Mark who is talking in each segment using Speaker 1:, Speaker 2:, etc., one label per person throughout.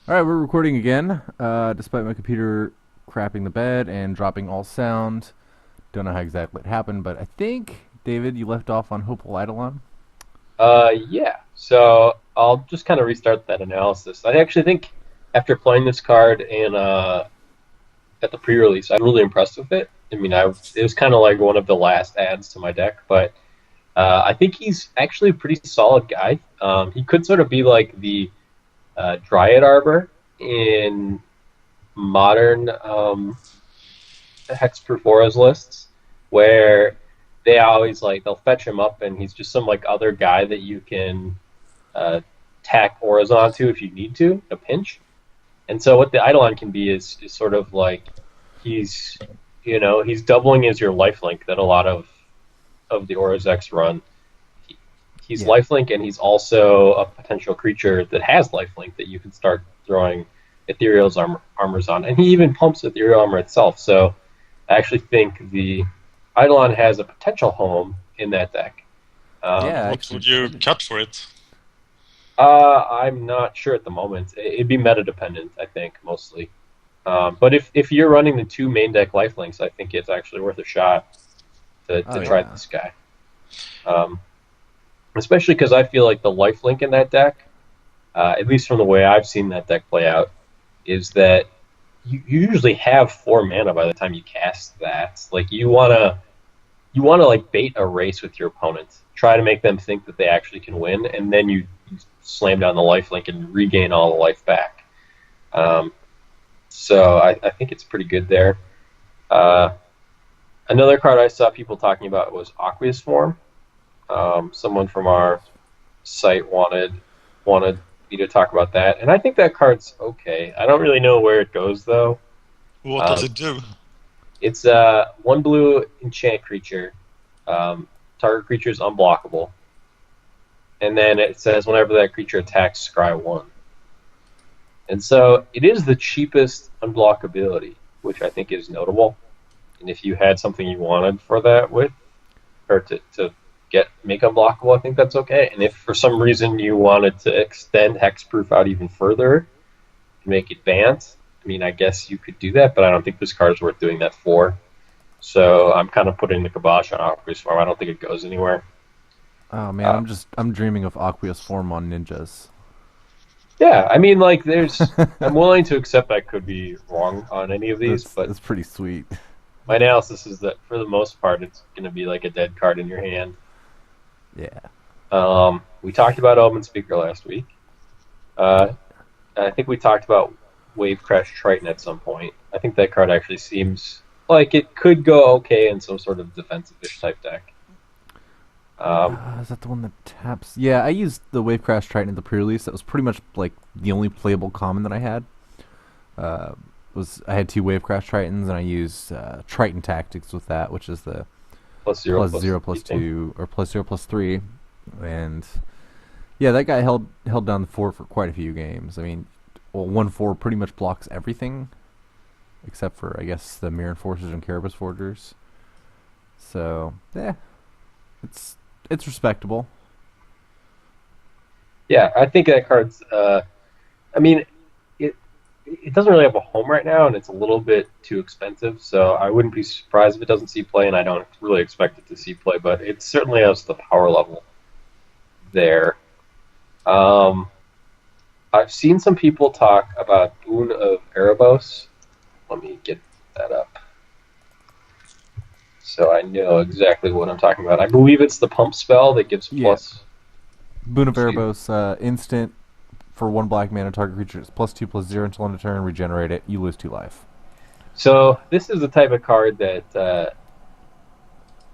Speaker 1: All right, we're recording again. Despite my computer crapping the bed and dropping all sound, don't know how exactly it happened, but I think David, you left off on Hopeful Eidolon.
Speaker 2: Yeah. So I'll just kind of restart that analysis. I actually think after playing this card in at the pre-release, I'm really impressed with it. I mean, it was kind of like one of the last adds to my deck, but I think he's actually a pretty solid guy. He could sort of be like the Dryad Arbor in modern hexproof auras lists, where they always like they'll fetch him up, and he's just some like other guy that you can uh, tack auras onto if you need to, a pinch. And so what the Eidolon can be is sort of like he's he's doubling as your lifelink that a lot of the auras X run. He's
Speaker 1: Yeah.
Speaker 2: lifelink, and he's also a potential creature that has lifelink that you can start throwing Ethereal's armors on, and he even pumps Ethereal armor itself. So I actually think the Eidolon has a potential home in that deck. Um,
Speaker 1: Yeah,
Speaker 3: What
Speaker 1: actually,
Speaker 3: would you cut for it?
Speaker 2: I'm not sure at the moment. It'd be meta dependent, I think, mostly. But if you're running the two main deck lifelinks, I think it's actually worth a shot
Speaker 1: oh
Speaker 2: to try
Speaker 1: yeah.
Speaker 2: this guy. Um, Especially because I feel like the lifelink in that deck, at least from the way I've seen that deck play out, is that you usually have 4 mana by the time you cast that. Like you wanna like bait a race with your opponent, try to make them think that they actually can win, and then you slam down the lifelink and regain all the life back. Um, so I think it's pretty good there. Uh, Another card I saw people talking about was Aqueous Form. Someone from our site wanted me to talk about that, and I think that card's okay. I don't really know where it goes though.
Speaker 3: What does
Speaker 2: Um,
Speaker 3: it do?
Speaker 2: it's one blue enchant creature. Um, Target creature is unblockable, and then it says whenever that creature attacks, scry one. And so it is the cheapest unblockability, which I think is notable. And if you had something you wanted for that with, or to make unblockable, I think that's okay. And if for some reason you wanted to extend hexproof out even further and make it advanced, I mean, I guess you could do that, but I don't think this card is worth doing that for. So I'm kind of putting the kibosh on Aqueous Farm. I don't think it goes anywhere.
Speaker 1: Oh man,
Speaker 2: Uh,
Speaker 1: I'm dreaming of Aqueous form on ninjas.
Speaker 2: yeah, I mean, like, I'm willing to accept I could be wrong on any of these, but
Speaker 1: That's pretty sweet.
Speaker 2: my analysis is that for the most part, it's going to be like a dead card in your hand.
Speaker 1: Yeah.
Speaker 2: We talked about Omen Speaker last week. Uh, I think we talked about Wave Crash Triton at some point. I think that card actually seems like it could go okay in some sort of defensive-ish type deck. Um,
Speaker 1: Is that the one that taps? Yeah, I used the Wave Crash Triton in the pre-release. That was pretty much like the only playable common that I had. Uh, was I had two Wave Crash Tritons, and I used Triton Tactics with that, which is the
Speaker 2: plus zero
Speaker 1: plus
Speaker 2: plus
Speaker 1: zero plus
Speaker 2: anything.
Speaker 1: two or plus zero plus three, and yeah, that guy held down the fort for quite a few games. I mean, well, 1/4 pretty much blocks everything except for I guess the Mirror Enforcers and Caribous Forgers. So yeah, it's it's respectable.
Speaker 2: Yeah, I think that card's. I mean, it it doesn't really have a home right now, and it's a little bit too expensive. So I wouldn't be surprised if it doesn't see play, and I don't really expect it to see play. But it certainly has the power level there. Um, I've seen some people talk about Boon of Erebos. Let me get that up so I know exactly what I'm talking about. I believe it's the pump spell that gives
Speaker 1: Yeah,
Speaker 2: plus.
Speaker 1: Boon of
Speaker 2: Excuse me.
Speaker 1: Erebos, instant for one black mana target creature. It's plus two plus zero until end of turn. Regenerate it. You lose two life.
Speaker 2: So this is the type of card that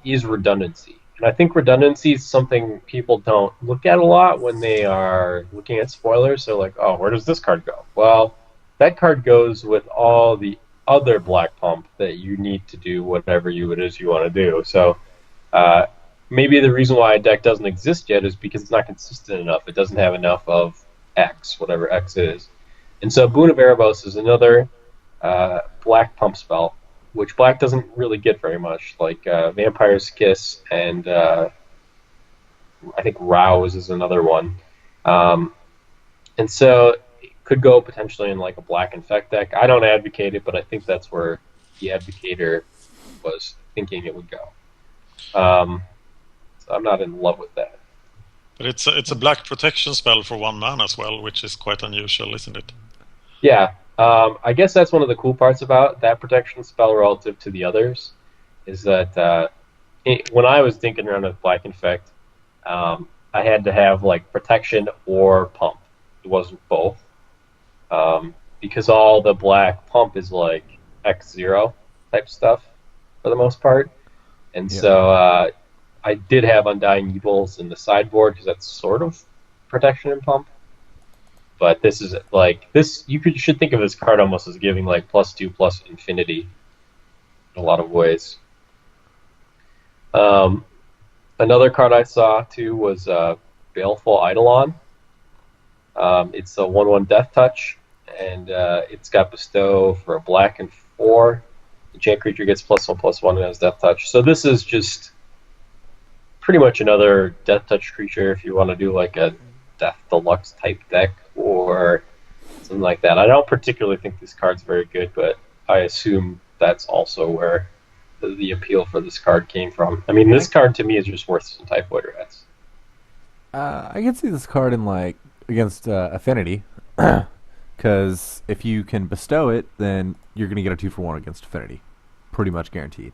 Speaker 2: is redundancy. And I think redundancy is something people don't look at a lot when they are looking at spoilers. They're like, oh, where does this card go? Well, that card goes with all the other black pump that you need to do whatever it is you want to do. So uh, maybe the reason why a deck doesn't exist yet is because it's not consistent enough. It doesn't have enough of X, whatever X is. And so Boon of Erebos is another black pump spell, which black doesn't really get very much. Like Vampire's Kiss and I think Rouse is another one. Um, and so could go potentially in like a black infect deck. I don't advocate it, but I think that's where the advocator was thinking it would go. So I'm not in love with that.
Speaker 3: But it's a black protection spell for 1 mana as well, which is quite unusual, isn't it?
Speaker 2: Yeah, I guess that's one of the cool parts about that protection spell relative to the others, is that when I was thinking around with Black Infect, I had to have like protection or pump. It wasn't both, because all the black pump is like X0 type stuff for the most part, and so I did have Undying Evils in the sideboard because that's sort of protection and pump. But this is like this. You should think of this card almost as giving like +2 infinity in a lot of ways. Another card I saw too was Baleful Eidolon. It's a 1/1 Death Touch, and it's got Bestow for a black and 4. The enchant creature gets +1/+1 and has Death Touch. So this is just pretty much another Death Touch creature if you want to do like a Death Deluxe type deck or something like that. I don't particularly think this card's very good, but I assume that's also where the appeal for this card came from. I mean, this card to me is just worth some Typhoid Rats.
Speaker 1: I can see this card in like against Affinity, because if you can bestow it, then you're going to get a 2-for-1 against Affinity, pretty much guaranteed.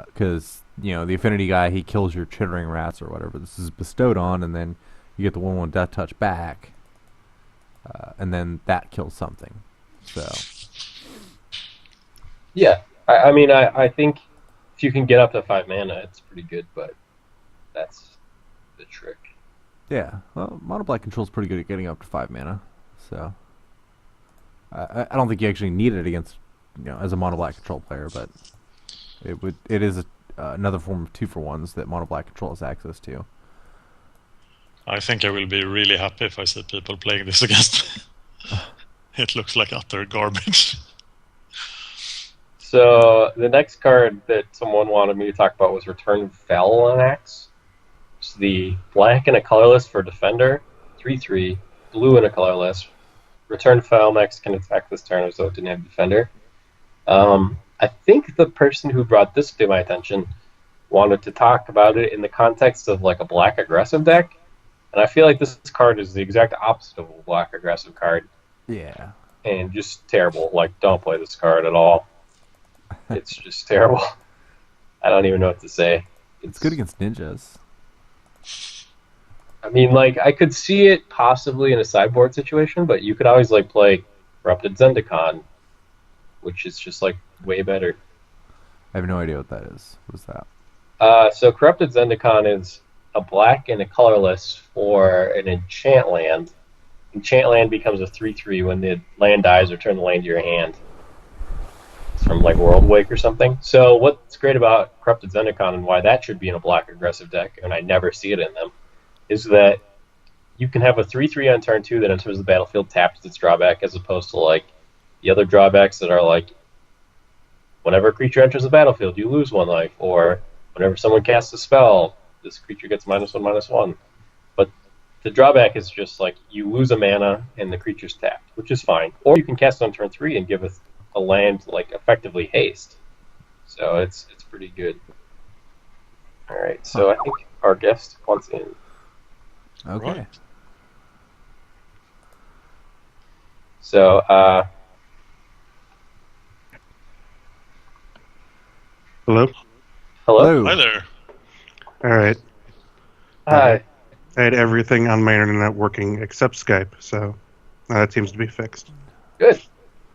Speaker 1: Because the Affinity guy, he kills your Chittering Rats or whatever. This is bestowed on, and then you get the 1/1 Death Touch back, and then that kills something. So
Speaker 2: yeah, I mean, I think if you can get up to 5 mana, it's pretty good, but that's the trick.
Speaker 1: yeah, well, Mono Black Control is pretty good at getting up to 5 mana. So I don't think you actually need it against as a Mono Black Control player, but it is another form of 2-for-1s that Mono Black Control has access to.
Speaker 3: I think I will be really happy if I see people playing this against me. It looks like utter garbage.
Speaker 2: So the next card that someone wanted me to talk about was Return Phalanx. It's the black and a colorless for Defender, 3/3, blue and a colorless. Return Phalanx can attack this turn as though it didn't have Defender. I think the person who brought this to my attention wanted to talk about it in the context of like a black aggressive deck. And I feel like this card is the exact opposite of a black aggressive card.
Speaker 1: Yeah.
Speaker 2: And just terrible. Like, don't play this card at all. It's just terrible. I don't even know what to say.
Speaker 1: It's good against ninjas.
Speaker 2: I mean, like, I could see it possibly in a sideboard situation, but you could always, like, play Corrupted Zendikon, which is just, like, way better.
Speaker 1: I have no idea what that is. What is that?
Speaker 2: So Corrupted Zendikon is a black and a colorless for an enchant land. Enchant land becomes a 3/3 when the land dies, return the land to your hand. It's from like World Wake or something. So what's great about Corrupted Zendikon and why that should be in a black aggressive deck, and I never see it in them, is that you can have a 3/3 on turn 2 that enters the battlefield taps its drawback, as opposed to like the other drawbacks that are like whenever a creature enters the battlefield, you lose 1 life, or whenever someone casts a spell, this creature gets -1/-1. But the drawback is just like you lose a mana and the creature's tapped, which is fine. Or you can cast it on turn 3 and give a land like effectively haste. So it's pretty good. All right, so I think our guest wants in.
Speaker 1: Okay.
Speaker 3: Right.
Speaker 2: So
Speaker 4: Hello?
Speaker 2: hello.
Speaker 3: Hi there.
Speaker 4: All right.
Speaker 2: Hi.
Speaker 4: I had everything on my internet working except Skype, so that seems to be fixed.
Speaker 2: Good.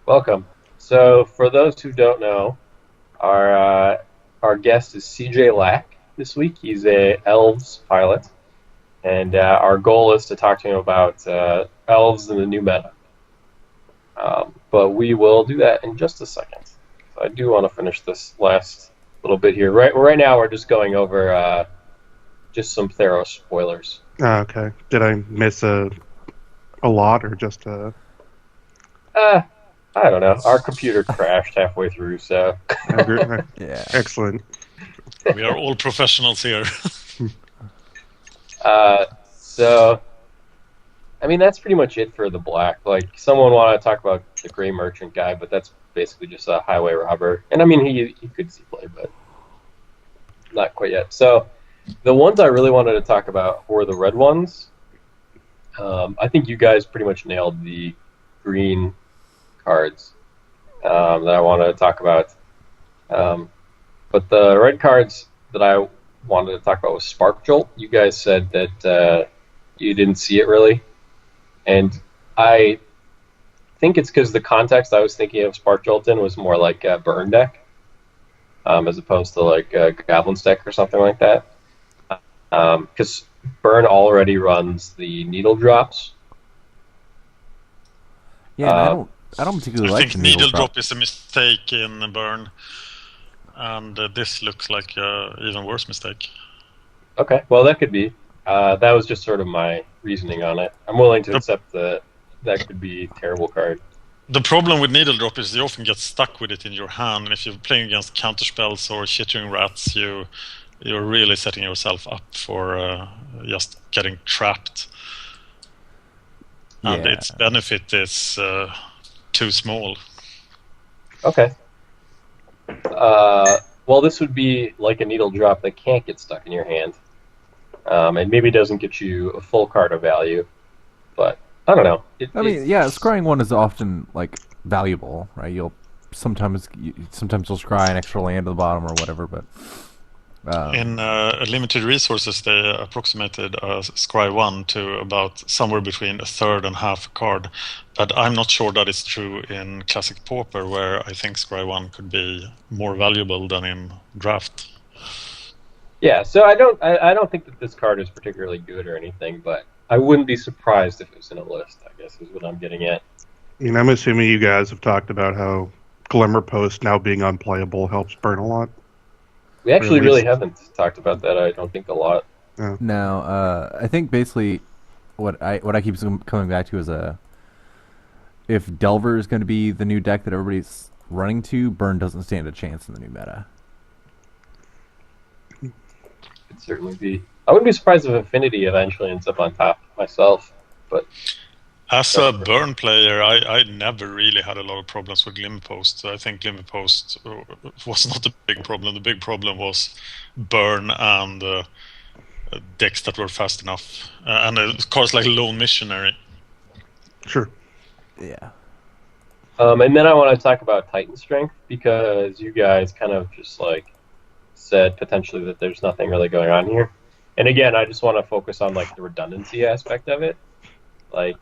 Speaker 2: Welcome. So, for those who don't know, our guest is CJ Lack this week. He's a Elves pilot, and our goal is to talk to him about Elves and the new meta. But we will do that in just a second. So I do want to finish this last little bit here. Right now, we're just going over just some Theros spoilers.
Speaker 4: Okay. Did I miss a lot or just a...
Speaker 2: I don't know. Our computer crashed halfway through, so...
Speaker 1: Yeah.
Speaker 4: Excellent.
Speaker 3: We are all professionals here.
Speaker 2: So, I mean, that's pretty much it for the black. Like, someone wanted to talk about the Gray Merchant guy, but that's basically just a highway robber. And I mean, he could see play, but not quite yet. So, the ones I really wanted to talk about were the red ones. I think you guys pretty much nailed the green cards that I wanted to talk about. But the red cards that I wanted to talk about was Spark Jolt. You guys said that you didn't see it really. And I think it's because the context I was thinking of Spark Jolt in was more like a burn deck, as opposed to like a Goblin's deck or something like that. Because burn already runs the needle drops.
Speaker 1: Yeah, and I don't particularly like the
Speaker 3: needle drop is a mistake in burn, and this looks like an even worse mistake.
Speaker 2: Okay, well that could be. That was just sort of my reasoning on it. I'm willing to accept that could be a terrible card.
Speaker 3: The problem with needle drop is you often get stuck with it in your hand, and if you're playing against counterspells or chittering rats, you're really setting yourself up for just getting trapped. And its benefit is too small.
Speaker 2: Okay. Well, this would be like a needle drop that can't get stuck in your hand. And maybe doesn't get you a full card of value. But, I don't know.
Speaker 1: Scrying one is often, like, valuable, right? You'll sometimes you'll scry an extra land at the bottom or whatever, but...
Speaker 3: in limited resources, they approximated Scry 1 to about somewhere between a third and half a card. But I'm not sure that is true in Classic Pauper, where I think Scry 1 could be more valuable than in Draft.
Speaker 2: Yeah, so I don't think that this card is particularly good or anything, but I wouldn't be surprised if it was in a list, I guess, is what I'm getting at.
Speaker 4: I mean, I'm assuming you guys have talked about how Glimmer Post now being unplayable helps burn a lot.
Speaker 2: We actually really haven't talked about that, I don't think, a lot.
Speaker 4: Yeah.
Speaker 1: No, I think basically what I keep coming back to is if Delver is going to be the new deck that everybody's running to, burn doesn't stand a chance in the new meta.
Speaker 2: Could certainly be. I wouldn't be surprised if Affinity eventually ends up on top myself, but...
Speaker 3: As a burn player, I never really had a lot of problems with Glimmer Post. I think Glimmer Post was not a big problem. The big problem was burn and decks that were fast enough. And of course, like Lone Missionary.
Speaker 4: Sure.
Speaker 1: Yeah.
Speaker 2: And then I want to talk about Titan Strength, because you guys kind of just like said potentially that there's nothing really going on here. And again, I just want to focus on like the redundancy aspect of it. Like...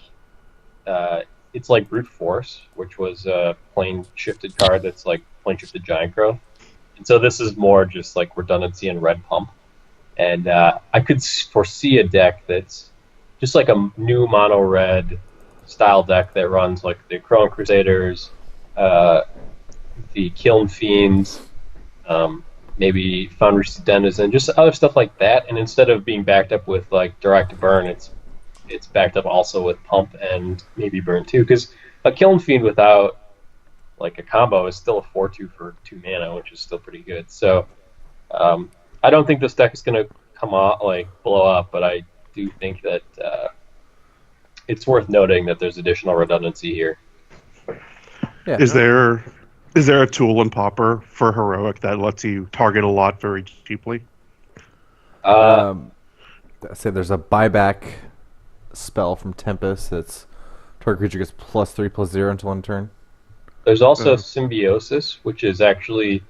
Speaker 2: it's like Brute Force, which was a plane shifted card that's like plane shifted Giant Growth. And so this is more just like redundancy and red pump. And I could foresee a deck that's just like a new mono red style deck that runs like the Chrome Crusaders, the Kiln Fiends, maybe Foundry's Denizen, just other stuff like that. And instead of being backed up with like direct burn, it's backed up also with pump and maybe burn too, because a Kiln Fiend without like a combo is still a 4/2 for 2 mana, which is still pretty good. So I don't think this deck is going to come out like blow up, but I do think that it's worth noting that there's additional redundancy here.
Speaker 1: Yeah.
Speaker 4: Is there a tool in Pauper for Heroic that lets you target a lot very cheaply?
Speaker 1: I say there's a buyback spell from Tempest that's target creature gets +3/+0 until end turn.
Speaker 2: There's also Symbiosis, which is actually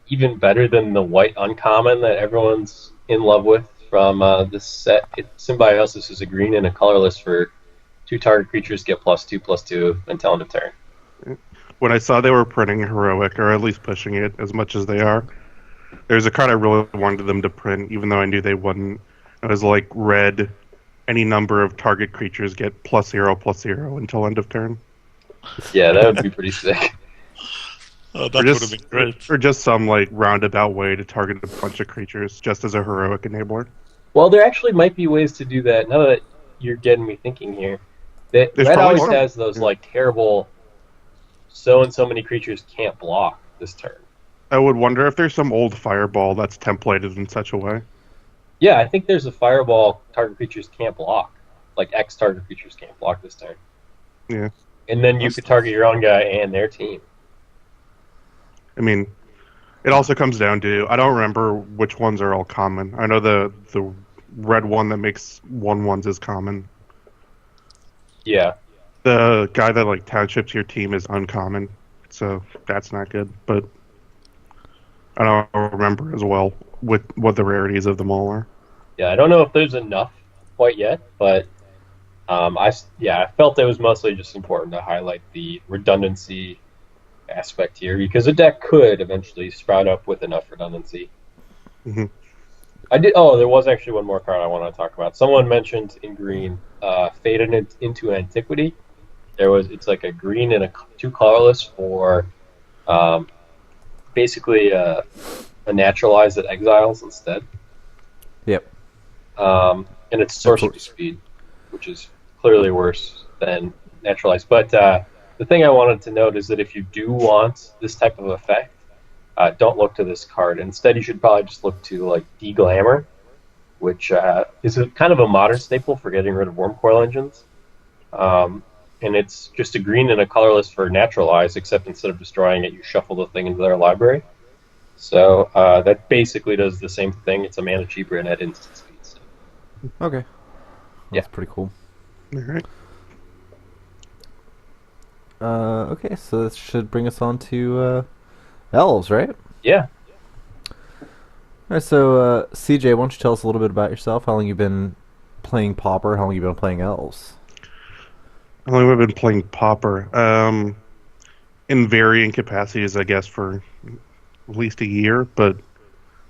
Speaker 2: even better than the white uncommon that everyone's in love with from this set. Symbiosis is a green and a colorless for 2 target creatures get +2/+2 until end of turn.
Speaker 4: When I saw they were printing Heroic, or at least pushing it as much as they are, there's a card I really wanted them to print, even though I knew they wouldn't. It was like red. Any number of target creatures get +0/+0 until end of turn.
Speaker 2: Yeah, that would be pretty sick.
Speaker 3: That would have been great.
Speaker 4: Or just some like roundabout way to target a bunch of creatures, just as a heroic enabler.
Speaker 2: Well, there actually might be ways to do that. Now that you're getting me thinking here, that
Speaker 4: There's
Speaker 2: Red
Speaker 4: probably
Speaker 2: always
Speaker 4: some.
Speaker 2: has those like terrible so and so many creatures can't block this turn.
Speaker 4: I would wonder if there's some old fireball that's templated in such a way.
Speaker 2: Yeah, I think there's a fireball target creatures can't block. like X target creatures can't block this turn.
Speaker 4: Yeah.
Speaker 2: And then you could target your own guy and their team.
Speaker 4: I mean, it also comes down to, I don't remember which ones are all common. I know the red one that makes 1/1s is common.
Speaker 2: Yeah.
Speaker 4: The guy that like townships your team is uncommon, so that's not good. But I don't remember as well what the rarities of them all are.
Speaker 2: Yeah, I don't know if there's enough quite yet, but I felt it was mostly just important to highlight the redundancy aspect here, because a deck could eventually sprout up with enough redundancy.
Speaker 4: Mm-hmm.
Speaker 2: There was actually one more card I want to talk about. Someone mentioned in green, Faded into Antiquity. It's like a green and a 2 colorless for basically a naturalize that exiles instead.
Speaker 1: Yep.
Speaker 2: And it's sorcery speed, which is clearly worse than naturalize. But the thing I wanted to note is that if you do want this type of effect, don't look to this card. Instead, you should probably just look to like Deglamour, which is kind of a modern staple for getting rid of Wormcoil engines. And it's just a green and a colorless for naturalize, except instead of destroying it, you shuffle the thing into their library. So that basically does the same thing. It's a mana cheaper and at instant speed. So.
Speaker 1: Okay. That's pretty cool.
Speaker 4: All right.
Speaker 1: Okay, so this should bring us on to Elves, right?
Speaker 2: Yeah.
Speaker 1: Alright, so CJ, why don't you tell us a little bit about yourself? How long you've been playing Pauper? How long you been playing Elves?
Speaker 4: How long have I been playing Pauper? In varying capacities, I guess, for at least a year, but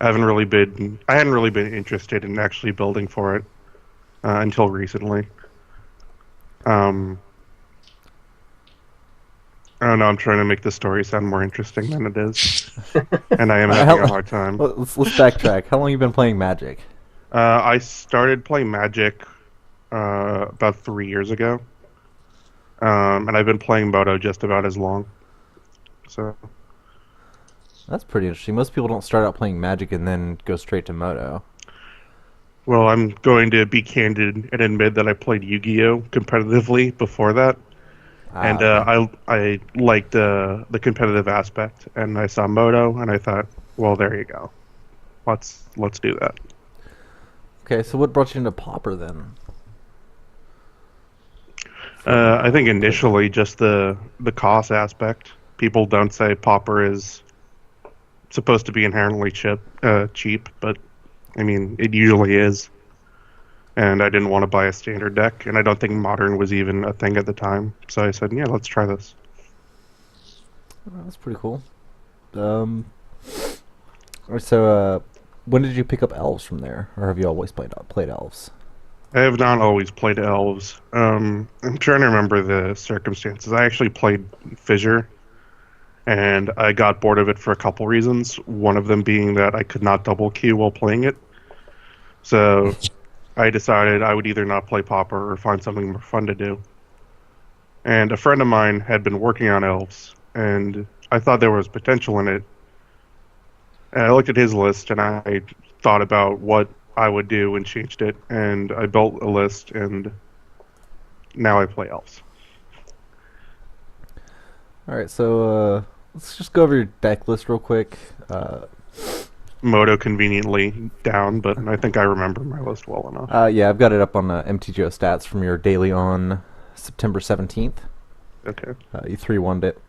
Speaker 4: I hadn't really been interested in actually building for it until recently. I don't know, I'm trying to make the story sound more interesting than it is. And I am having a hard time.
Speaker 1: Let's backtrack. How long have you been playing Magic?
Speaker 4: I started playing Magic about 3 years ago. And I've been playing Moto just about as long. So
Speaker 1: That's pretty interesting. Most people don't start out playing Magic and then go straight to Moto.
Speaker 4: Well, I'm going to be candid and admit that I played Yu-Gi-Oh! Competitively before that. And I liked the competitive aspect, and I saw Moto, and I thought, well, there you go. Let's do that.
Speaker 1: Okay, so what brought you into Pauper then?
Speaker 4: I think initially just the cost aspect. People don't say Pauper is supposed to be inherently cheap, but I mean it usually is. And I didn't want to buy a standard deck, and I don't think Modern was even a thing at the time. So I said, yeah, let's try this.
Speaker 1: Oh, that's pretty cool. So when did you pick up Elves from there? Or have you always played Elves?
Speaker 4: I have not always played Elves. I'm trying to remember the circumstances. I actually played Fissure, and I got bored of it for a couple reasons. One of them being that I could not double queue while playing it. So I decided I would either not play Pauper or find something more fun to do. And a friend of mine had been working on Elves, and I thought there was potential in it. And I looked at his list, and I thought about what I would do and changed it, and I built a list, and now I play Elves.
Speaker 1: Alright, so let's just go over your deck list real quick.
Speaker 4: Moto conveniently down, but I think I remember my list well enough.
Speaker 1: Yeah, I've got it up on MTGO stats from your daily on September 17th.
Speaker 4: Okay.
Speaker 1: You 3-1'd it.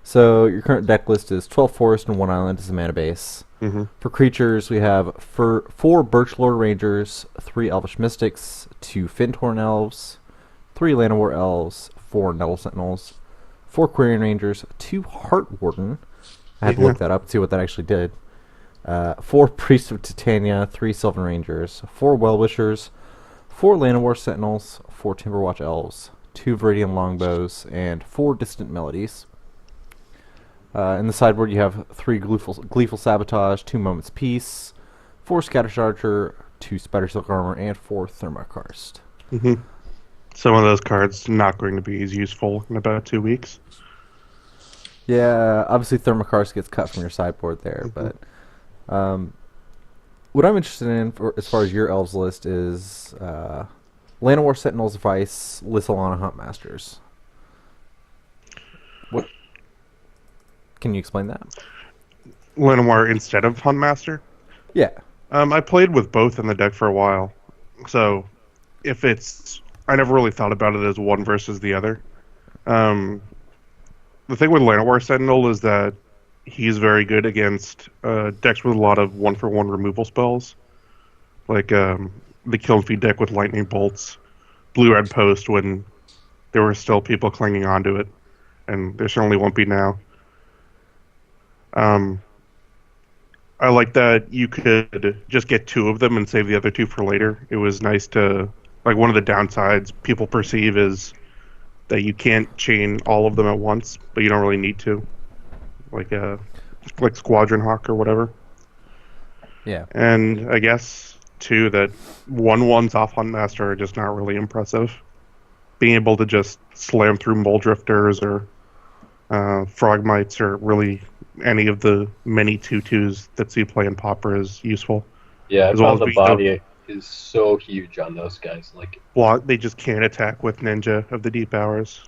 Speaker 1: So your current deck list is 12 Forest and 1 Island as a mana base.
Speaker 4: Mm-hmm.
Speaker 1: For creatures, we have 4 Birchlord Rangers, 3 Elvish Mystics, 2 Fintorn Elves, 3 Llanowar Elves, 4 Nettle Sentinels, 4 Quarian Rangers, 2 Heart Warden. I had to look that up to see what that actually did. 4 Priests of Titania, 3 Sylvan Rangers, 4 Well-Wishers, 4 Llanowar Sentinels, 4 Timberwatch Elves, 2 Viridian Longbows, and 4 Distant Melodies. In the sideboard, you have 3 Gleeful Sabotage, 2 Moment's Peace, 4 Scattershot Archer, 2 Spider Silk Armor, and 4 Thermokarst.
Speaker 4: Mm-hmm. Some of those cards not going to be as useful in about 2 weeks.
Speaker 1: Yeah, obviously Thermokarst gets cut from your sideboard there, but what I'm interested in, as far as your Elves list, is Llanowar Sentinels Vice, Lissalana Huntmasters. What? Can you explain that?
Speaker 4: Llanowar instead of Huntmaster?
Speaker 1: Yeah.
Speaker 4: I played with both in the deck for a while, so if it's... I never really thought about it as one versus the other. The thing with Llanowar Sentinel is that he's very good against decks with a lot of 1-for-1 removal spells. Like the Kill and Feed deck with Lightning Bolts, Blue-Red Post when there were still people clinging onto it, and there certainly won't be now. I like that you could just get 2 of them and save the other 2 for later. It was nice to... Like, one of the downsides people perceive is that you can't chain all of them at once, but you don't really need to. Like Squadron Hawk or whatever.
Speaker 1: Yeah. And
Speaker 4: I guess, too, that 1/1s off Huntmaster are just not really impressive. Being able to just slam through Mole Drifters or Frogmites or really any of the many 2/2s that you play in Pauper is useful.
Speaker 2: Yeah, I found the body is so huge on those guys. Like,
Speaker 4: they just can't attack with Ninja of the Deep Hours.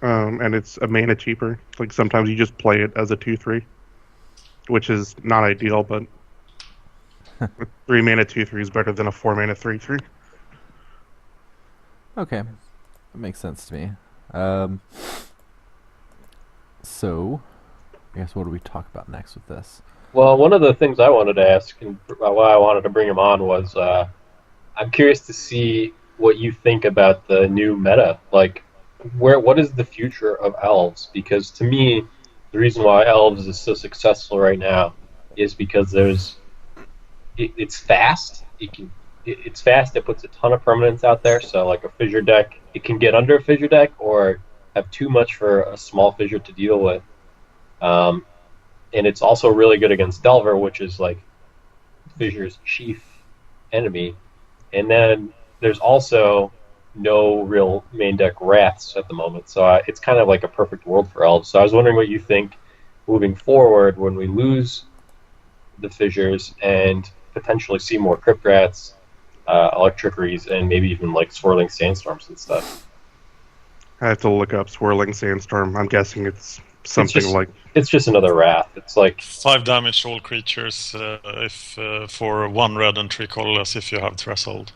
Speaker 4: And it's a mana cheaper. Like, sometimes you just play it as a 2/3, which is not ideal, but 3 mana 2/3 is better than a 4 mana 3/3.
Speaker 1: Okay, that makes sense to me. So, I guess what do we talk about next with this?
Speaker 2: Well, one of the things I wanted to ask, and why I wanted to bring him on, was I'm curious to see what you think about the new meta. Like, what is the future of Elves? Because to me, the reason why Elves is so successful right now is because it's fast. It's fast. It puts a ton of permanents out there. So, like a fissure deck, it can get under a fissure deck or have too much for a small fissure to deal with. And it's also really good against Delver, which is like Fissure's chief enemy. And then there's also no real main deck Wraths at the moment, so it's kind of like a perfect world for Elves. So I was wondering what you think moving forward when we lose the Fissures and potentially see more Crypt Rats, Electrickeries, and maybe even like Swirling Sandstorms and stuff.
Speaker 4: I have to look up Swirling Sandstorm. I'm guessing it's something
Speaker 2: it's just another Wrath. It's like
Speaker 3: 5 damage to all creatures if for 1 red and 3 colorless if you have Threshold.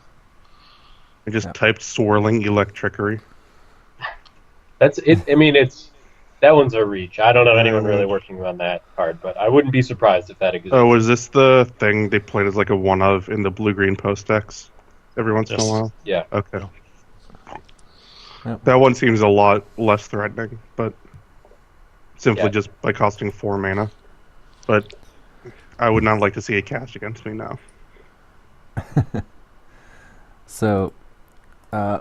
Speaker 4: I just typed Swirling Electrickery.
Speaker 2: That's it. I mean, that one's a reach. I don't know anyone really working on that card, but I wouldn't be surprised if that exists.
Speaker 4: Oh, is this the thing they played as like a one of in the blue-green post decks every once in a while?
Speaker 2: Yeah.
Speaker 4: Okay.
Speaker 1: Yep.
Speaker 4: That one seems a lot less threatening, but simply just by costing 4 mana. But I would not like to see it cast against me now.
Speaker 1: So,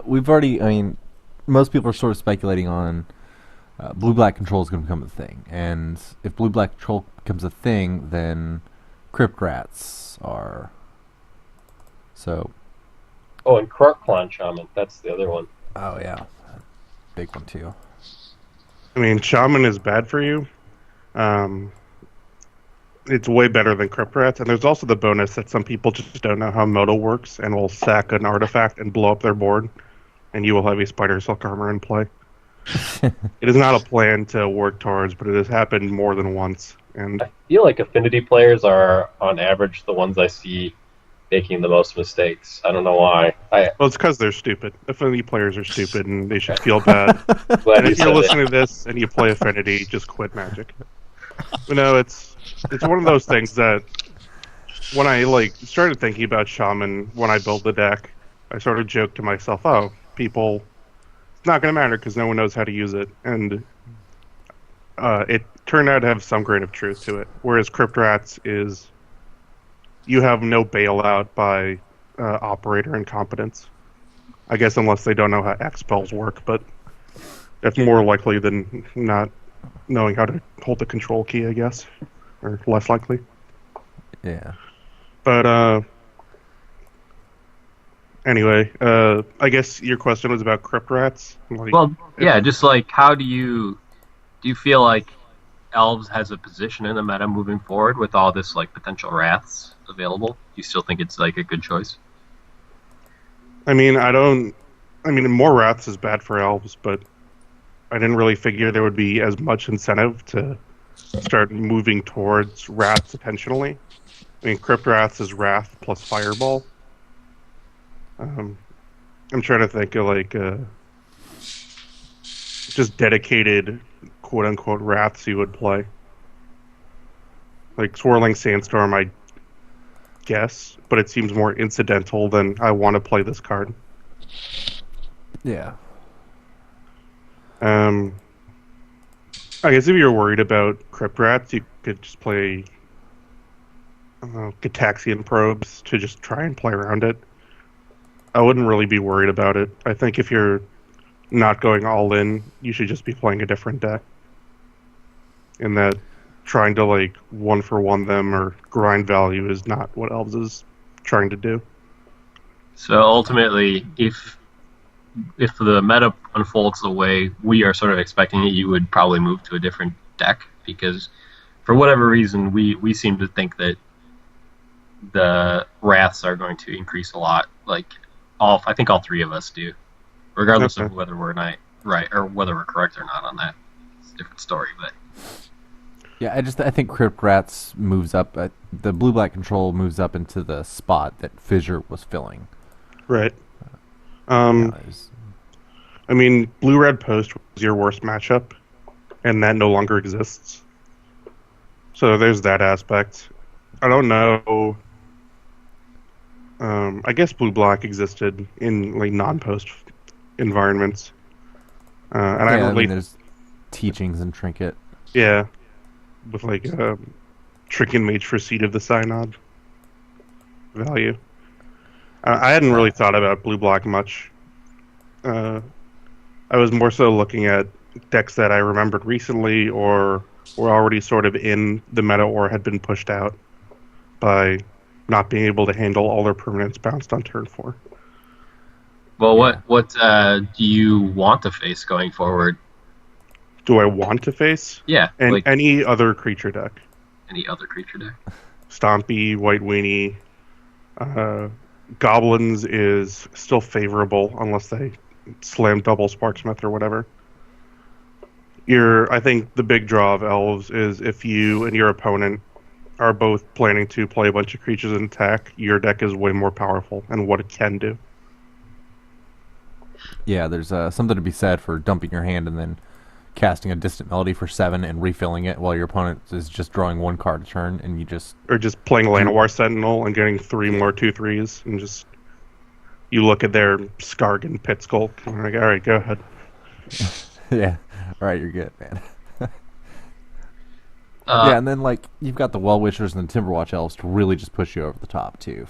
Speaker 1: we've already, I mean, most people are sort of speculating on blue-black control is going to become a thing. And if blue-black control becomes a thing, then Crypt Rats are. So.
Speaker 2: Oh, and Krark-Clan Shaman. That's the other one.
Speaker 1: Oh, yeah. Big one, too.
Speaker 4: I mean, Shaman is bad for you. It's way better than Crypt Rats, and there's also the bonus that some people just don't know how Modal works and will sack an artifact and blow up their board, and you will have a Spider Silk Armor in play. It is not a plan to work towards, but it has happened more than once. And
Speaker 2: I feel like Affinity players are, on average, the ones I see making the most mistakes. I don't know why.
Speaker 4: Well, it's because they're stupid. Affinity players are stupid, and they should feel bad.
Speaker 2: Glad
Speaker 4: And if
Speaker 2: you
Speaker 4: you're
Speaker 2: said
Speaker 4: listening to this and you play Affinity, just quit Magic. But no, it's one of those things that when I started thinking about Shaman when I built the deck, I sort of joked to myself, "Oh, people, it's not going to matter because no one knows how to use it." And it turned out to have some grain of truth to it. Whereas Crypt Rats is, you have no bailout by operator incompetence. I guess unless they don't know how X spells work, but that's more likely than not knowing how to hold the control key, I guess. Or less likely.
Speaker 1: Yeah.
Speaker 4: But, anyway, I guess your question was about Crypt Rats?
Speaker 2: Well, yeah, just like, how do you feel like Elves has a position in the meta moving forward with all this, like, potential Wraths available? Do you still think it's, like, a good choice?
Speaker 4: I mean, more wraths is bad for elves, but I didn't really figure there would be as much incentive to start moving towards wraths intentionally. I mean, Crypt Wraths is wrath plus fireball. I'm trying to think of like just dedicated quote unquote wraths you would play. Like Swirling Sandstorm, I guess, but it seems more incidental than I want to play this card.
Speaker 1: Yeah.
Speaker 4: I guess if you're worried about Crypt Rats, you could just play Gitaxian Probes to just try and play around it. I wouldn't really be worried about it. I think if you're not going all in, you should just be playing a different deck. In that trying to like one for one them or grind value is not what Elves is trying to do.
Speaker 2: So ultimately, if the meta unfolds the way we are sort of expecting it, you would probably move to a different deck, because for whatever reason we seem to think that the wraths are going to increase a lot. Like I think all three of us do, regardless of whether we're not right or whether we're correct or not on that. It's a different story, but
Speaker 1: yeah, I think Crypt Rats moves up. The blue-black control moves up into the spot that Fissure was filling.
Speaker 4: Right. I mean, Blue-Red Post was your worst matchup, and that no longer exists. So there's that aspect. I don't know. I guess Blue-Black existed in like non-post environments. And I
Speaker 1: mean, there's teachings and Trinket.
Speaker 4: Yeah. With like Trinket Mage for Seed of the Synod value. I hadn't really thought about Blue-Black much. I was more so looking at decks that I remembered recently or were already sort of in the meta or had been pushed out by not being able to handle all their permanents bounced on turn 4.
Speaker 2: Well, what do you want to face going forward?
Speaker 4: Do I want to face?
Speaker 2: Yeah.
Speaker 4: And
Speaker 2: like
Speaker 4: any other creature deck.
Speaker 2: Any other creature deck.
Speaker 4: Stompy, White Weenie. Goblins is still favorable unless they slam double Sparksmith or whatever. I think the big draw of Elves is if you and your opponent are both planning to play a bunch of creatures and attack, your deck is way more powerful and what it can do.
Speaker 1: Yeah, there's something to be said for dumping your hand and then casting a Distant Melody for 7 and refilling it while your opponent is just drawing one card a turn, and you just...
Speaker 4: Or just playing Llanowar Sentinel and getting 3 more 2/3s, and just... You look at their Skargan Pit Skulk, and you're like, alright, go ahead.
Speaker 1: Yeah, alright, you're good, man. Yeah, and then, like, you've got the Well-Wishers and the Timberwatch Elves to really just push you over the top, too.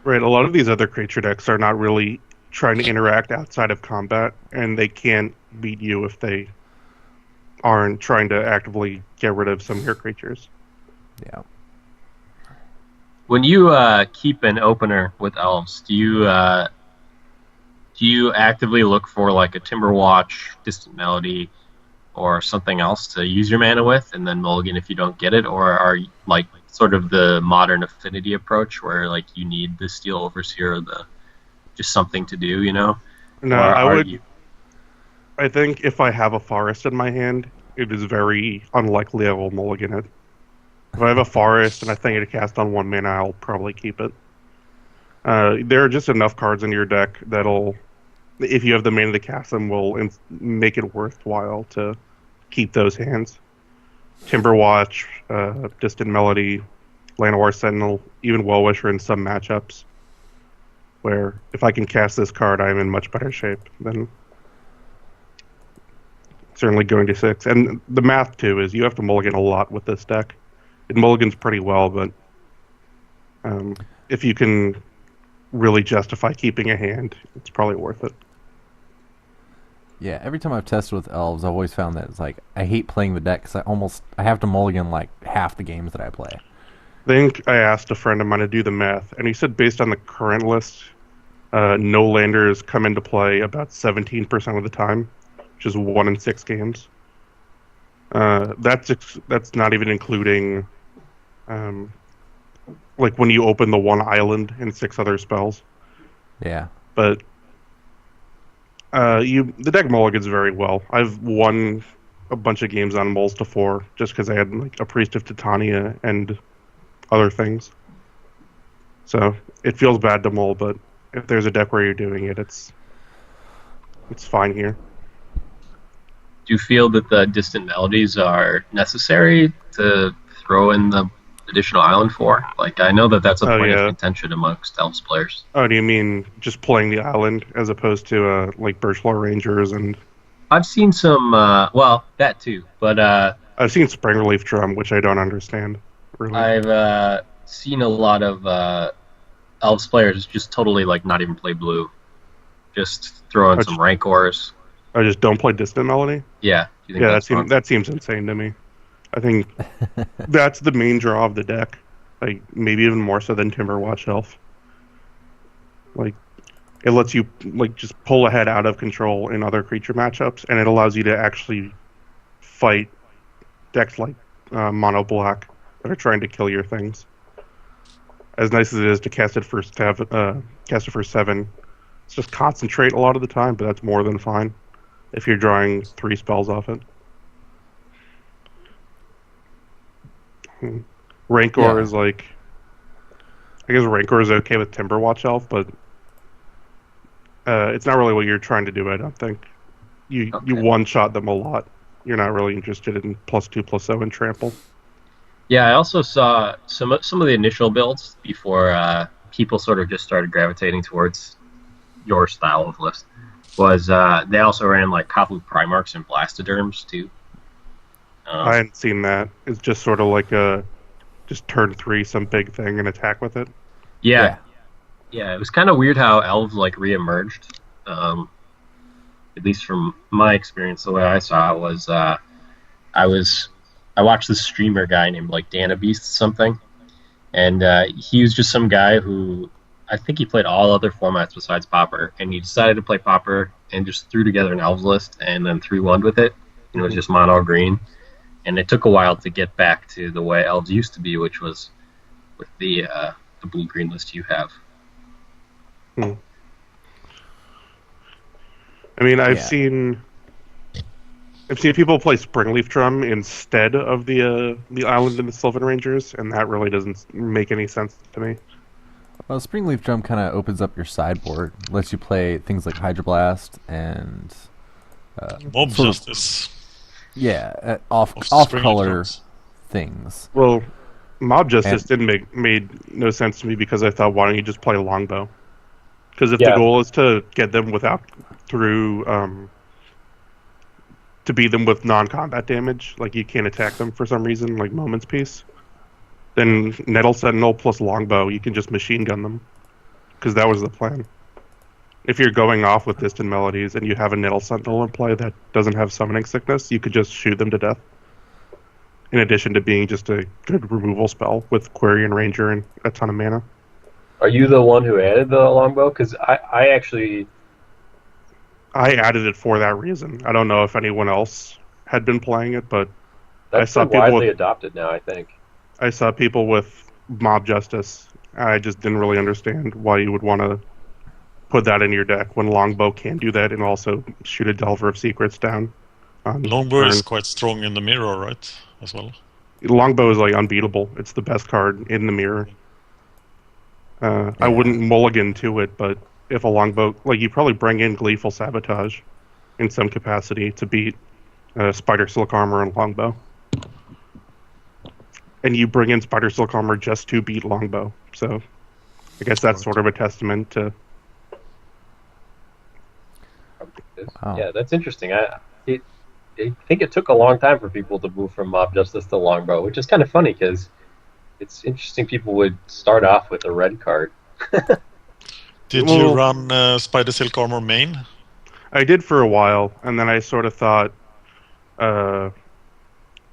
Speaker 4: Right, a lot of these other creature decks are not really trying to interact outside of combat, and they can't beat you if they aren't trying to actively get rid of some of your creatures.
Speaker 1: Yeah.
Speaker 2: When you keep an opener with Elves, do you actively look for like a Timberwatch, Distant Melody, or something else to use your mana with, and then mulligan if you don't get it, or are you like sort of the modern Affinity approach where like you need the Steel Overseer or the just something to do, you know?
Speaker 4: No, I think if I have a forest in my hand, it is very unlikely I will mulligan it. If I have a forest and I think I cast on 1 mana, I'll probably keep it. There are just enough cards in your deck that'll, if you have the mana to cast them, will make it worthwhile to keep those hands. Timberwatch, Distant Melody, Llanowar Sentinel, even Well-Wisher in some matchups, where if I can cast this card, I'm in much better shape than certainly going to 6. And the math, too, is you have to mulligan a lot with this deck. It mulligans pretty well, but if you can really justify keeping a hand, it's probably worth it.
Speaker 1: Yeah, every time I've tested with Elves, I've always found that it's like, I hate playing the deck because I have to mulligan like half the games that I play.
Speaker 4: I think I asked a friend of mine to do the math, and he said based on the current list, no landers come into play about 17% of the time, which is 1 in 6 games. That's not even including like when you open the one island and 6 other spells.
Speaker 1: Yeah.
Speaker 4: But The deck mulligans very well. I've won a bunch of games on mulls to 4 just because I had like a Priest of Titania and other things. So it feels bad to mull, but if there's a deck where you're doing it, it's fine here.
Speaker 2: Do you feel that the distant melodies are necessary to throw in the additional island for? Like, I know that that's a point of contention amongst Elves players.
Speaker 4: Oh, do you mean just playing the island as opposed to like Birchlaw Rangers and?
Speaker 2: I've seen some, well, that too, but
Speaker 4: I've seen Springerleaf Drum, which I don't understand. Really.
Speaker 2: I've seen a lot of Elves players just totally like not even play blue, just throw in some Rancors.
Speaker 4: I just don't play Distant Melody?
Speaker 2: Yeah.
Speaker 4: Do you think that seems insane to me. I think that's the main draw of the deck. Like, maybe even more so than Timberwatch Elf. Like, it lets you, like, just pull ahead out of control in other creature matchups, and it allows you to actually fight decks like Mono Black that are trying to kill your things. As nice as it is to cast it for 7, it's just concentrate a lot of the time, but that's more than fine if you're drawing 3 spells off it. Rancor is like... I guess Rancor is okay with Timberwatch Elf, but it's not really what you're trying to do, I don't think. You one-shot them a lot. You're not really interested in +2/+0 and trample.
Speaker 2: Yeah, I also saw some of the initial builds before people sort of just started gravitating towards your style of list. Was they also ran like Kaflu Primarchs and Blastoderms too.
Speaker 4: I hadn't seen that. It's just sort of like just turn 3 some big thing and attack with it.
Speaker 2: Yeah. It was kind of weird how Elves like reemerged. At least from my experience, the way I saw it was I watched this streamer guy named like Danabeast something, and he was just some guy who I think he played all other formats besides Pauper, and he decided to play Pauper and just threw together an Elves list and then 3-1'd with it. And it was just mono green, and it took a while to get back to the way Elves used to be, which was with the blue green list you have.
Speaker 4: I mean, I've seen people play Springleaf Drum instead of the Island and the Sylvan Rangers, and that really doesn't make any sense to me.
Speaker 1: Well, Springleaf Drum kind of opens up your sideboard, lets you play things like Hydroblast and
Speaker 3: Mob Justice.
Speaker 1: Yeah, off-color things.
Speaker 4: Well, Mob Justice made no sense to me because I thought, why don't you just play Longbow? Because if the goal is to get them to beat them with non-combat damage, like you can't attack them for some reason, like Moment's Peace, then Nettle Sentinel plus Longbow, you can just machine gun them. Because that was the plan. If you're going off with Distant Melodies and you have a Nettle Sentinel in play that doesn't have Summoning Sickness, you could just shoot them to death. In addition to being just a good removal spell with Quarian Ranger and a ton of mana.
Speaker 2: Are you the one who added the Longbow? Because I actually...
Speaker 4: I added it for that reason. I don't know if anyone else had been playing it, but
Speaker 2: I saw people widely adopted now, I think.
Speaker 4: I saw people with Mob Justice. I just didn't really understand why you would want to put that in your deck when Longbow can do that and also shoot a Delver of Secrets down.
Speaker 3: Longbow is quite strong in the mirror, right? As well.
Speaker 4: Longbow is like unbeatable. It's the best card in the mirror. I wouldn't mulligan to it, but if a Longbow, like you probably bring in Gleeful Sabotage in some capacity to beat Spider Silk Armor and Longbow. And you bring in Spider Silk Armor just to beat Longbow. So I guess that's sort of a testament to...
Speaker 2: Wow. Yeah, that's interesting. I think it took a long time for people to move from Mob Justice to Longbow, which is kind of funny because it's interesting people would start off with a red card.
Speaker 3: Did you run Spider Silk Armor main?
Speaker 4: I did for a while, and then I sort of thought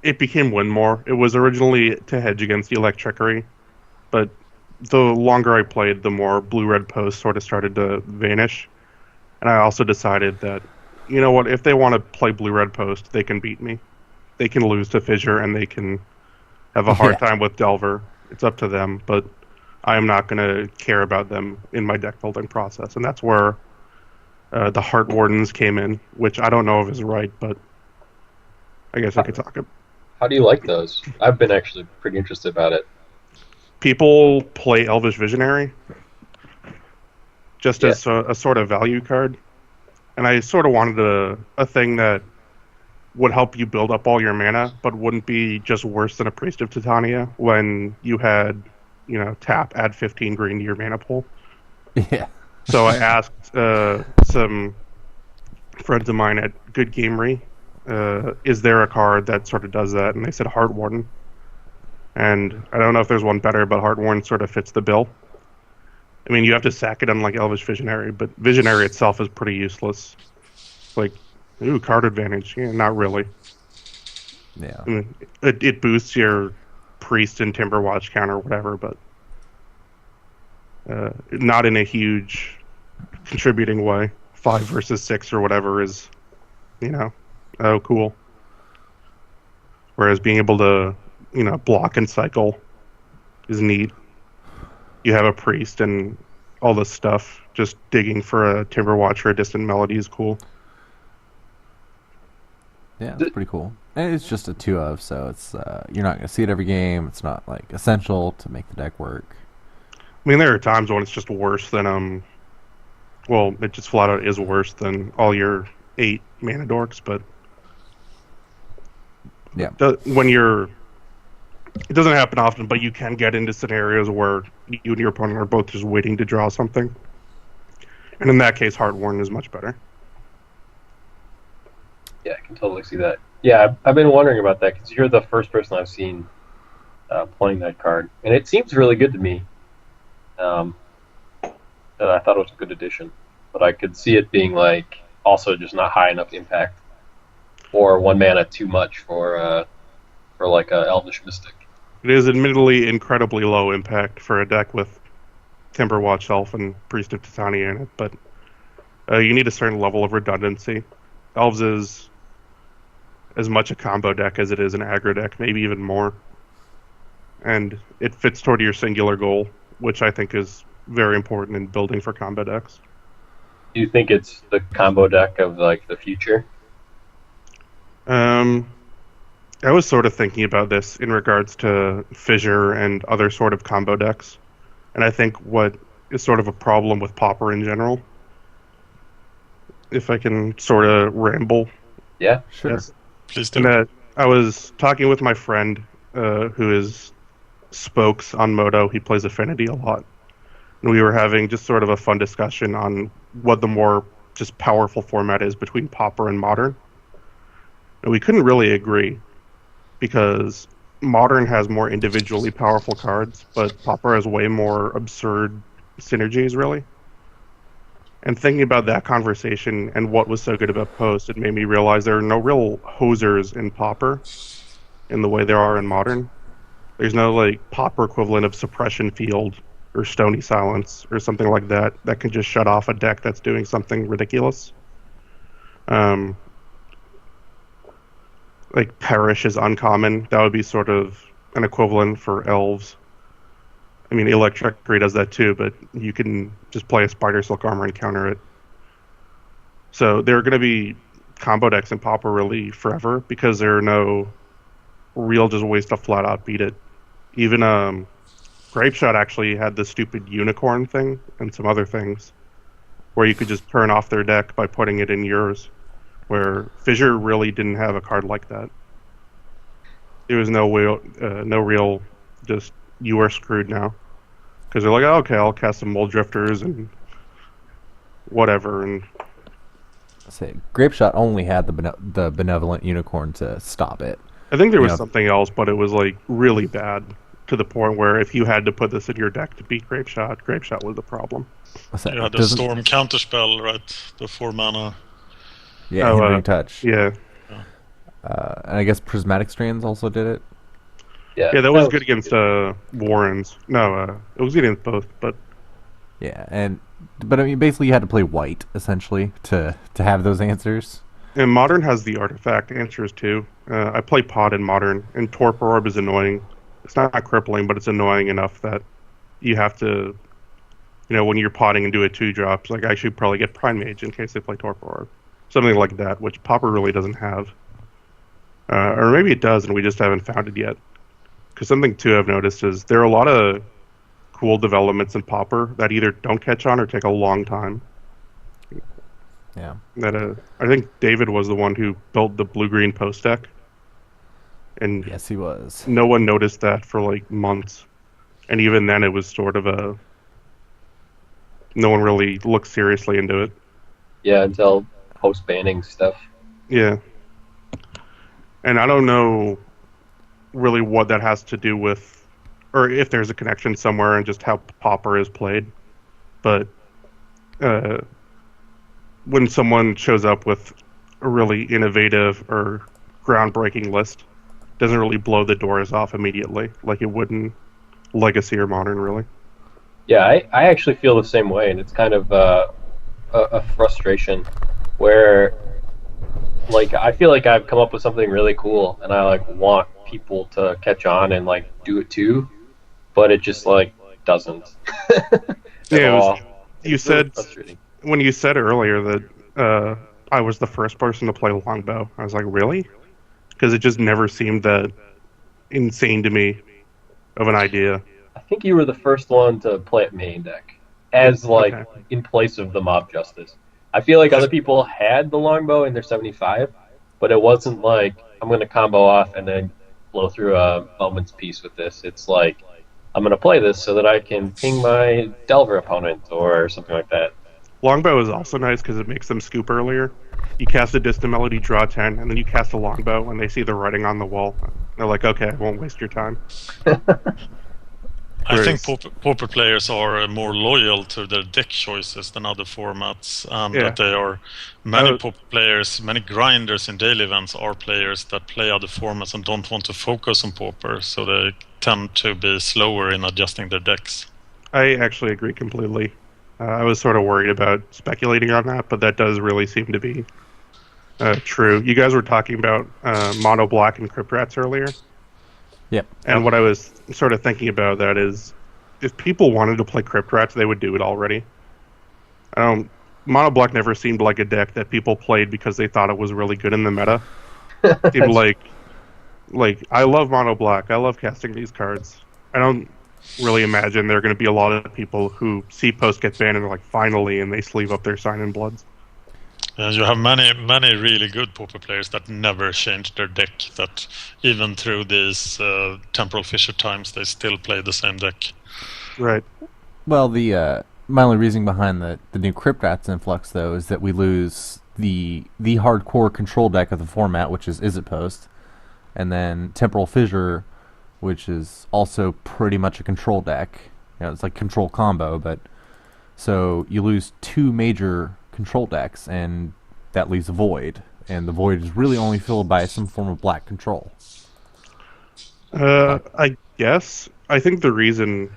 Speaker 4: it became Winmore. It was originally to hedge against Electrickery, but the longer I played, the more blue-red posts sort of started to vanish. And I also decided that, you know what, if they want to play blue-red post, they can beat me. They can lose to Fissure, and they can have a hard time with Delver. It's up to them, but I am not going to care about them in my deck building process. And that's where The Heart Wardens came in, which I don't know if is right, but I guess I could talk about.
Speaker 2: How do you like those? I've been actually pretty interested about it.
Speaker 4: People play Elvish Visionary just as a sort of value card, and I sort of wanted a thing that would help you build up all your mana, but wouldn't be just worse than a Priest of Titania when you had, tap, add 15 green to your mana pool.
Speaker 1: Yeah.
Speaker 4: So I asked some friends of mine at Good Gamery, is there a card that sort of does that? And they said Heart Warden. And I don't know if there's one better, but Heart Warden sort of fits the bill. I mean, you have to sack it unlike Elvish Visionary, but Visionary itself is pretty useless. Like, ooh, card advantage. Yeah, not really.
Speaker 1: Yeah.
Speaker 4: I mean, it boosts your Priest and Timberwatch counter or whatever, but not in a huge contributing way. 5 versus 6 or whatever is, oh, cool. Whereas being able to, block and cycle is neat. You have a Priest and all this stuff. Just digging for a Timberwatch or a Distant Melody is cool.
Speaker 1: Yeah, it's pretty cool. And it's just a 2-of, so it's you're not going to see it every game. It's not like essential to make the deck work.
Speaker 4: I mean, there are times when it's just worse than well, it just flat out is worse than all your 8 mana dorks, but
Speaker 1: yeah,
Speaker 4: it doesn't happen often, but you can get into scenarios where you and your opponent are both just waiting to draw something, and in that case, Heartworn is much better.
Speaker 2: Yeah, I can totally see that. Yeah, I've been wondering about that because you're the first person I've seen playing that card, and it seems really good to me. And I thought it was a good addition, but I could see it being like also just not high enough impact, or 1 mana too much for like a Elvish Mystic.
Speaker 4: It is admittedly incredibly low impact for a deck with Timberwatch Elf and Priest of Titania in it, but you need a certain level of redundancy. Elves is as much a combo deck as it is an aggro deck, maybe even more. And it fits toward your singular goal, which I think is very important in building for combo decks.
Speaker 2: Do you think it's the combo deck of like the future?
Speaker 4: I was sort of thinking about this in regards to Fissure and other sort of combo decks. And I think what is sort of a problem with Pauper in general, if I can sort of ramble.
Speaker 2: Yeah,
Speaker 1: sure.
Speaker 4: Yes.
Speaker 3: Please do.
Speaker 4: And, I was talking with my friend who is spokes on Moto. He plays Affinity a lot. And we were having just sort of a fun discussion on what the more just powerful format is between Pauper and Modern. And we couldn't really agree, because Modern has more individually powerful cards, but Pauper has way more absurd synergies, really. And thinking about that conversation and what was so good about Post, it made me realize there are no real hosers in Pauper in the way there are in Modern. There's no like Pauper equivalent of Suppression Field or Stony Silence or something like that that can just shut off a deck that's doing something ridiculous. Like Perish is uncommon. That would be sort of an equivalent for Elves. I mean, Electricity does that too, but you can just play a Spider Silk Armor and counter it. So there are going to be combo decks in Pauper really forever, because there are no real just ways to flat out beat it. Even Grapeshot actually had the stupid unicorn thing and some other things where you could just turn off their deck by putting it in yours, where Fissure really didn't have a card like that. There was no real just you are screwed now, because they're like, oh, okay, I'll cast some Mold Drifters and whatever. And
Speaker 1: say Grapeshot only had the benevolent unicorn to stop it.
Speaker 4: I think there was something else, but it was like really bad to the point where if you had to put this in your deck to beat Grapeshot was the problem.
Speaker 3: You had the Storm Counterspell, right? The 4 mana.
Speaker 1: Yeah, Hindering Touch.
Speaker 4: Yeah.
Speaker 1: And I guess Prismatic Strands also did it.
Speaker 4: Yeah, that was good against Warrens. No, it was good against both, but
Speaker 1: yeah, but I mean, basically, you had to play white essentially to have those answers.
Speaker 4: And Modern has the artifact answers too. I play Pod in Modern, and Torpor Orb is annoying. It's not crippling, but it's annoying enough that you have to when you're potting into a 2-drop, like I should probably get Prime Mage in case they play Torpor or something like that, which Pauper really doesn't have. Or maybe it does, and we just haven't found it yet. Because something, too, I've noticed is there are a lot of cool developments in Pauper that either don't catch on or take a long time.
Speaker 1: Yeah.
Speaker 4: That I think David was the one who built the blue-green post deck. And
Speaker 1: yes, he was.
Speaker 4: No one noticed that for like months. And even then it was sort of no one really looked seriously into it.
Speaker 2: Yeah, until post-banning stuff.
Speaker 4: Yeah. And I don't know really what that has to do with, or if there's a connection somewhere and just how Pauper is played. But when someone shows up with a really innovative or groundbreaking list, it doesn't really blow the doors off immediately like it would in Legacy or Modern, really.
Speaker 2: Yeah, I actually feel the same way, and it's kind of a frustration where, like, I feel like I've come up with something really cool, and I like want people to catch on and like do it too, but it just like doesn't.
Speaker 4: Yeah, you said
Speaker 2: frustrating.
Speaker 4: When you said earlier that I was the first person to play Longbow, I was like, really? Because it just never seemed that insane to me of an idea.
Speaker 2: I think you were the first one to play it main deck as like in place of the Mob Justice. I feel like other people had the Longbow in their 75, but it wasn't like I'm going to combo off and then blow through a Moment's Peace with this. It's like I'm going to play this so that I can ping my Delver opponent or something like that.
Speaker 4: Longbow is also nice because it makes them scoop earlier. You cast a Distant Melody, draw 10, and then you cast a Longbow, and they see the writing on the wall. They're like, okay, I won't waste your time.
Speaker 3: I think Pauper players are more loyal to their deck choices than other formats, and that they are many Pauper players, many grinders in daily events are players that play other formats and don't want to focus on Pauper, so they tend to be slower in adjusting their decks.
Speaker 4: I actually agree completely. I was sort of worried about speculating on that, but that does really seem to be true. You guys were talking about Mono Black and Crypt Rats earlier.
Speaker 1: Yep.
Speaker 4: And what I was sort of thinking about that is, if people wanted to play Crypt Rats, they would do it already. Mono Black never seemed like a deck that people played because they thought it was really good in the meta. It seemed like I love Mono Black. I love casting these cards. I don't really imagine there are going to be a lot of people who see Post get banned and they're like, finally, and they sleeve up their Sign in Bloods.
Speaker 3: You have many really good Pauper players that never changed their deck, that even through these Temporal Fissure times, they still play the same deck.
Speaker 4: Right.
Speaker 1: Well, my only reasoning behind the new Crypt Rats influx, though, is that we lose the hardcore control deck of the format, which is It Post, and then Temporal Fissure, which is also pretty much a control deck. It's like control combo, but so you lose two major control decks, and that leaves a void, and the void is really only filled by some form of black control.
Speaker 4: I guess. I think the reason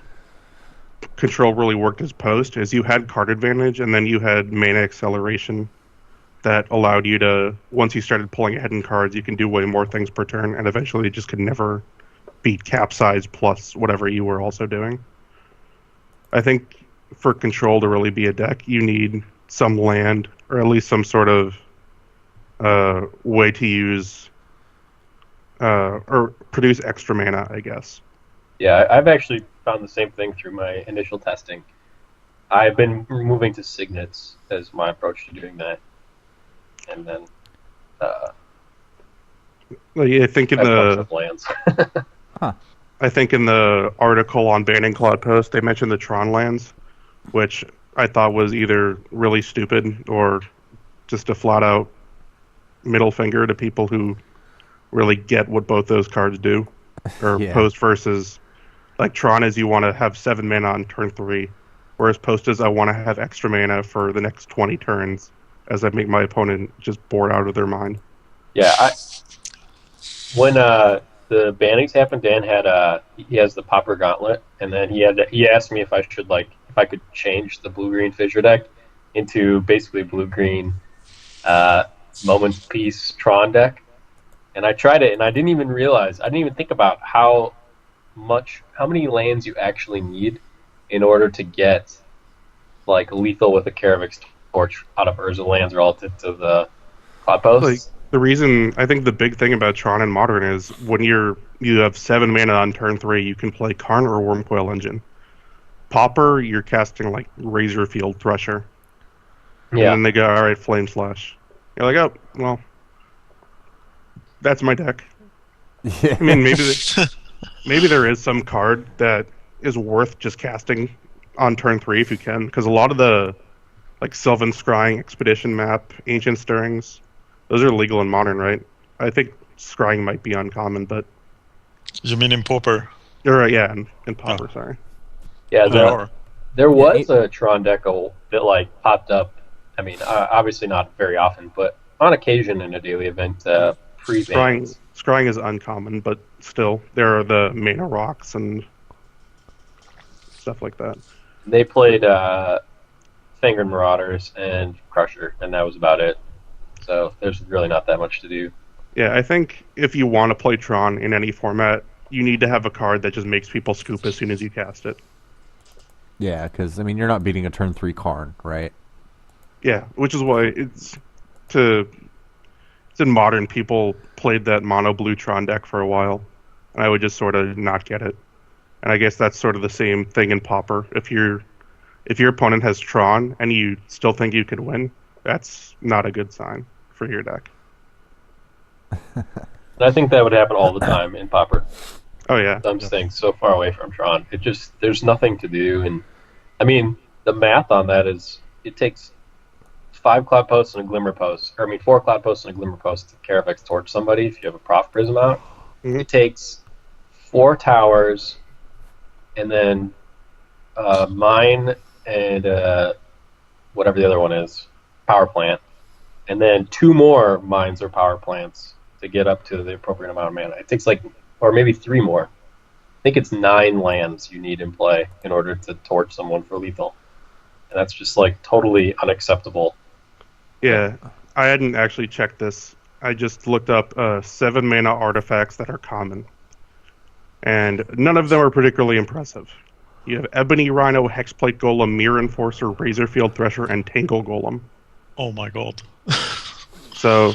Speaker 4: control really worked as Post is you had card advantage, and then you had mana acceleration that allowed you to, once you started pulling ahead in cards, you can do way more things per turn, and eventually you just could never beat Capsize plus whatever you were also doing. I think for control to really be a deck, you need some land, or at least some sort of way to use or produce extra mana, I guess.
Speaker 2: Yeah, I've actually found the same thing through my initial testing. I've been moving to signets as my approach to doing that, and then
Speaker 4: I think in the
Speaker 2: lands.
Speaker 4: I think in the article on banning Cloud Post, they mentioned the Tron lands, which I thought was either really stupid or just a flat-out middle finger to people who really get what both those cards do. Or Post versus, like, Tron is you want to have 7 mana on turn 3, whereas Post is I want to have extra mana for the next 20 turns as I make my opponent just bored out of their mind.
Speaker 2: Yeah, when the bannings happened, Dan had he has the Pauper Gauntlet, and then he asked me if I could change the blue-green Fissure deck into basically blue-green Moment's Peace Tron deck. And I tried it, and I didn't even think about how many lands you actually need in order to get like lethal with a Karavix torch out of Urza lands relative to the cloud posts.
Speaker 4: Like the reason I think the big thing about Tron and Modern is when you have 7 mana on turn 3, you can play Karn or Wormcoil Engine. Pauper, you're casting like Razorfield Thresher. And then they go, all right, Flame Slash. You're like, oh, well, that's my deck.
Speaker 1: Yeah.
Speaker 4: I mean, maybe there is some card that is worth just casting on turn 3 if you can, because a lot of the like Sylvan Scrying, Expedition Map, Ancient Stirrings, those are legal in Modern, right? I think Scrying might be uncommon, but
Speaker 3: You mean in Pauper?
Speaker 4: you're right, yeah, in Pauper, sorry.
Speaker 2: Yeah,
Speaker 3: They are.
Speaker 2: there was a Tron deck that like popped up. I mean, obviously not very often, but on occasion in a daily event pre-bans.
Speaker 4: Scrying is uncommon, but still, there are the mana rocks and stuff like that.
Speaker 2: They played Fingered Marauders and Crusher, and that was about it. So there's really not that much to do.
Speaker 4: Yeah, I think if you want to play Tron in any format, you need to have a card that just makes people scoop as soon as you cast it.
Speaker 1: Yeah, because I mean, you're not beating a turn 3 Karn, right?
Speaker 4: Yeah, which is why it's in Modern. People played that mono blue Tron deck for a while, and I would just sort of not get it. And I guess that's sort of the same thing in Pauper. If your opponent has Tron and you still think you could win, that's not a good sign for your deck.
Speaker 2: And I think that would happen all the time in Pauper.
Speaker 4: Oh yeah,
Speaker 2: I'm staying so far away from Tron. There's nothing to do, and I mean the math on that is it takes 5 cloud posts and a glimmer post, 4 cloud posts and a glimmer post to Karavix torch somebody if you have a Prof Prism out.
Speaker 4: Mm-hmm.
Speaker 2: It takes 4 towers, and then mine and whatever the other one is, power plant, and then 2 more mines or power plants to get up to the appropriate amount of mana. It takes or maybe 3 more. I think it's 9 lands you need in play in order to torch someone for lethal. And that's just totally unacceptable.
Speaker 4: Yeah, I hadn't actually checked this. I just looked up 7 mana artifacts that are common. And none of them are particularly impressive. You have Ebony Rhino, Hexplate Golem, Mirror Enforcer, Razorfield Thresher, and Tangle Golem.
Speaker 3: Oh my god.
Speaker 4: So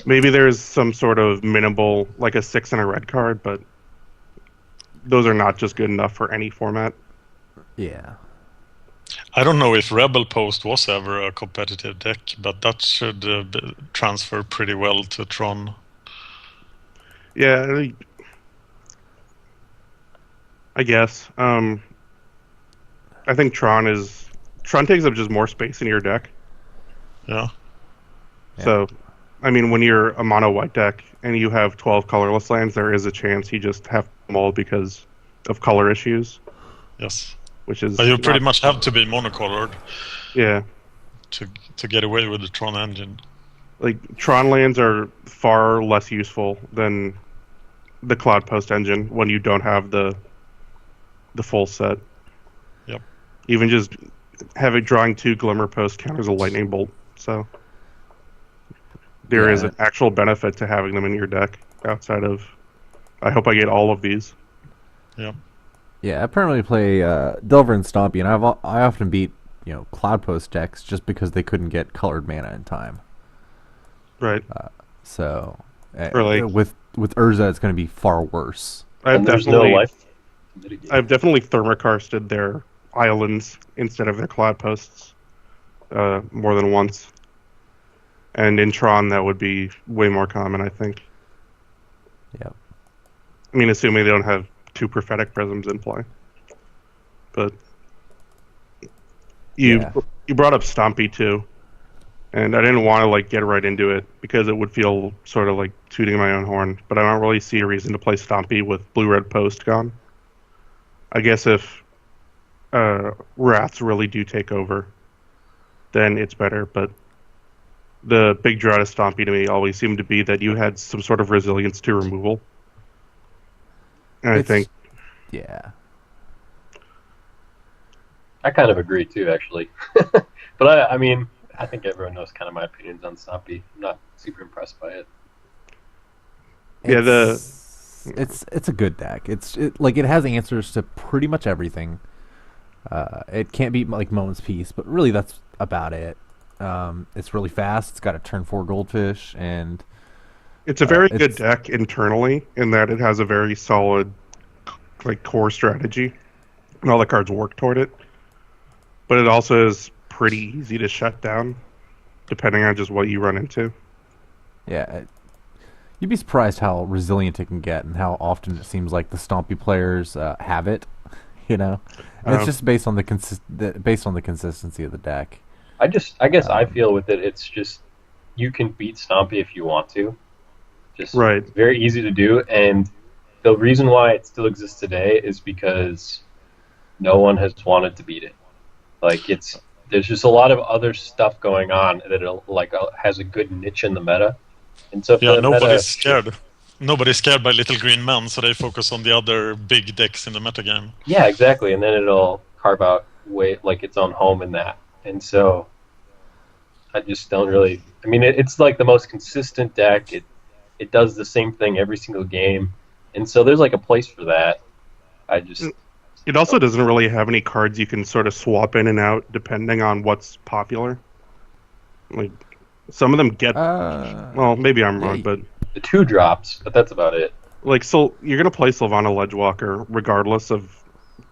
Speaker 4: maybe there's some sort of minimal, like a 6 and a red card, but those are not just good enough for any format.
Speaker 1: Yeah.
Speaker 3: I don't know if Rebel Post was ever a competitive deck, but that should transfer pretty well to Tron.
Speaker 4: Yeah, I guess. I think Tron takes up just more space in your deck.
Speaker 3: Yeah.
Speaker 4: So, I mean, when you're a mono white deck and you have 12 colorless lands, there is a chance you just have them all because of color issues.
Speaker 3: Yes.
Speaker 4: Which is
Speaker 3: but you pretty much have to be monocolored.
Speaker 4: Yeah.
Speaker 3: To get away with the Tron engine.
Speaker 4: Like, Tron lands are far less useful than the Cloud Post engine when you don't have the full set.
Speaker 3: Yep.
Speaker 4: Even just drawing 2 Glimmer Post counters a Lightning Bolt, so there is an actual benefit to having them in your deck outside of, I hope I get all of these.
Speaker 3: Yep.
Speaker 1: Yeah, I primarily play Delver and Stompy, and I often beat Cloud Post decks just because they couldn't get colored mana in time.
Speaker 4: Right.
Speaker 1: So
Speaker 4: or
Speaker 1: with Urza, it's going to be far worse.
Speaker 2: I've definitely
Speaker 4: thermokarsted their islands instead of their Cloud Posts more than once. And in Tron, that would be way more common, I think.
Speaker 1: Yeah.
Speaker 4: I mean, assuming they don't have 2 Prophetic Prisms in play. But you brought up Stompy, too. And I didn't want to get right into it because it would feel sort of like tooting my own horn. But I don't really see a reason to play Stompy with Blue-Red Post gone. I guess if Wraths really do take over, then it's better. But the big draw to Stompy to me always seemed to be that you had some sort of resilience to removal. And I think...
Speaker 1: Yeah.
Speaker 2: I kind of agree, too, actually. But, I mean, I think everyone knows kind of my opinions on Stompy. I'm not super impressed by it.
Speaker 1: It's a good deck. It has answers to pretty much everything. It can't beat like Moment's Peace, but really that's about it. It's really fast. It's got a turn 4 Goldfish, and
Speaker 4: It's a very good deck internally in that it has a very solid like core strategy, and all the cards work toward it. But it also is pretty easy to shut down, depending on just what you run into.
Speaker 1: yeah, you'd be surprised how resilient it can get, and how often it seems like the Stompy players have it. You know, and it's just based on the consistency of the deck.
Speaker 2: I guess I feel with it, it's just you can beat Stompy if you want to. Just
Speaker 4: Right.
Speaker 2: It's very easy to do, and the reason why it still exists today is because no one has wanted to beat it. Like there's just a lot of other stuff going on that has a good niche in the meta, and so
Speaker 3: nobody's scared. Nobody's scared by Little Green Men, so they focus on the other big decks in the metagame.
Speaker 2: Yeah, exactly, and then it'll carve out its own home in that, and so I just don't really. I mean, it's like the most consistent deck. It does the same thing every single game, and so there's like a place for that.
Speaker 4: It also doesn't really have any cards you can sort of swap in and out depending on what's popular. Like some of them get. Well, maybe I'm wrong, but
Speaker 2: the 2-drops, but that's about it.
Speaker 4: like so, you're gonna play Sylvana Ledgewalker regardless of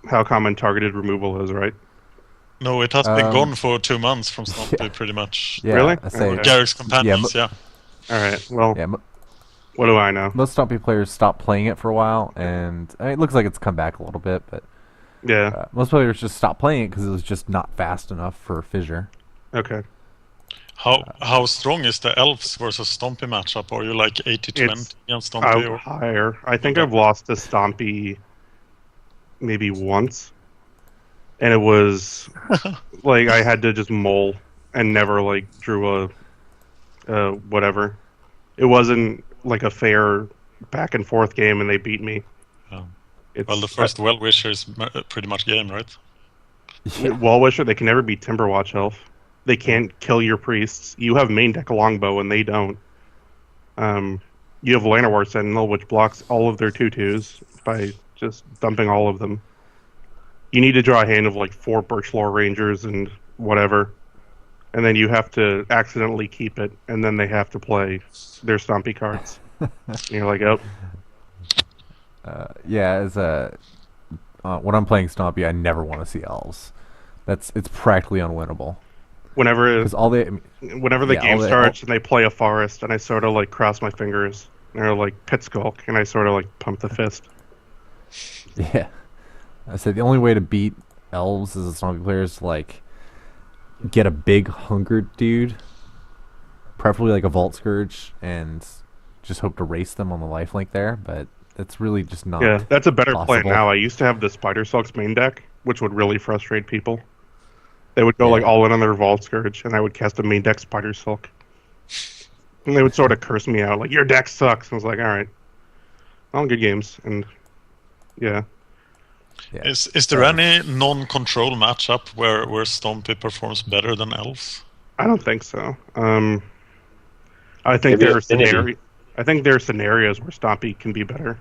Speaker 4: how common targeted removal is, right?
Speaker 3: No, it has been gone for 2 months from Stompy, pretty much.
Speaker 1: Yeah,
Speaker 4: Really?
Speaker 1: I say,
Speaker 4: Okay.
Speaker 3: Garrick's Companions, yeah.
Speaker 4: All right. Well,
Speaker 1: yeah,
Speaker 4: what do I know?
Speaker 1: most Stompy players stopped playing it for a while, and I mean, it looks like it's come back a little bit, but
Speaker 4: Yeah.
Speaker 1: most players just stopped playing it because it was just not fast enough for Fissure.
Speaker 4: Okay.
Speaker 3: How strong is the Elves versus Stompy matchup? Are you like 80-20 against Stompy? Or?
Speaker 4: Higher. I think I've lost to Stompy maybe once, and it was like I had to just mull and never like drew a whatever. It wasn't like a fair back and forth game, and they beat me.
Speaker 3: Oh.
Speaker 4: It's,
Speaker 3: Well, the first Well-Wisher is pretty much game, right?
Speaker 4: Wall-Wisher, they can never beat Timberwatch Elf. They can't kill your priests. You have main deck Longbow, and they don't. You have Llanowar Sentinel, which blocks all of their 2/2s by just dumping all of them. You need to draw a hand of like 4 Birchlore Rangers and whatever, and then you have to accidentally keep it, and then they have to play their Stompy cards. And you're like, oh.
Speaker 1: Yeah, as when I'm playing Stompy, I never want to see Elves. It's practically unwinnable.
Speaker 4: Whenever the game starts and they play a forest, and I sort of like cross my fingers, and they're like pit skulk, and I sort of like pump the fist.
Speaker 1: Yeah, I said the only way to beat Elves as a Stompy player is to like get a big hungered dude, preferably like a Vault Scourge, and just hope to race them on the lifelink there. But it's really just not.
Speaker 4: Yeah, that's a better play
Speaker 1: possible.
Speaker 4: now. I used to have the Spider Sulks main deck, which would really frustrate people. They would go like all in on their Vault Scourge, and I would cast a main deck Spider Sulk. And they would sort of curse me out, like, your deck sucks. And I was like, alright. All good games. And, yeah.
Speaker 1: Yeah.
Speaker 3: Is there any non-control matchup where Stompy performs better than Elves?
Speaker 4: I don't think so. I think there are scenarios where Stompy can be better.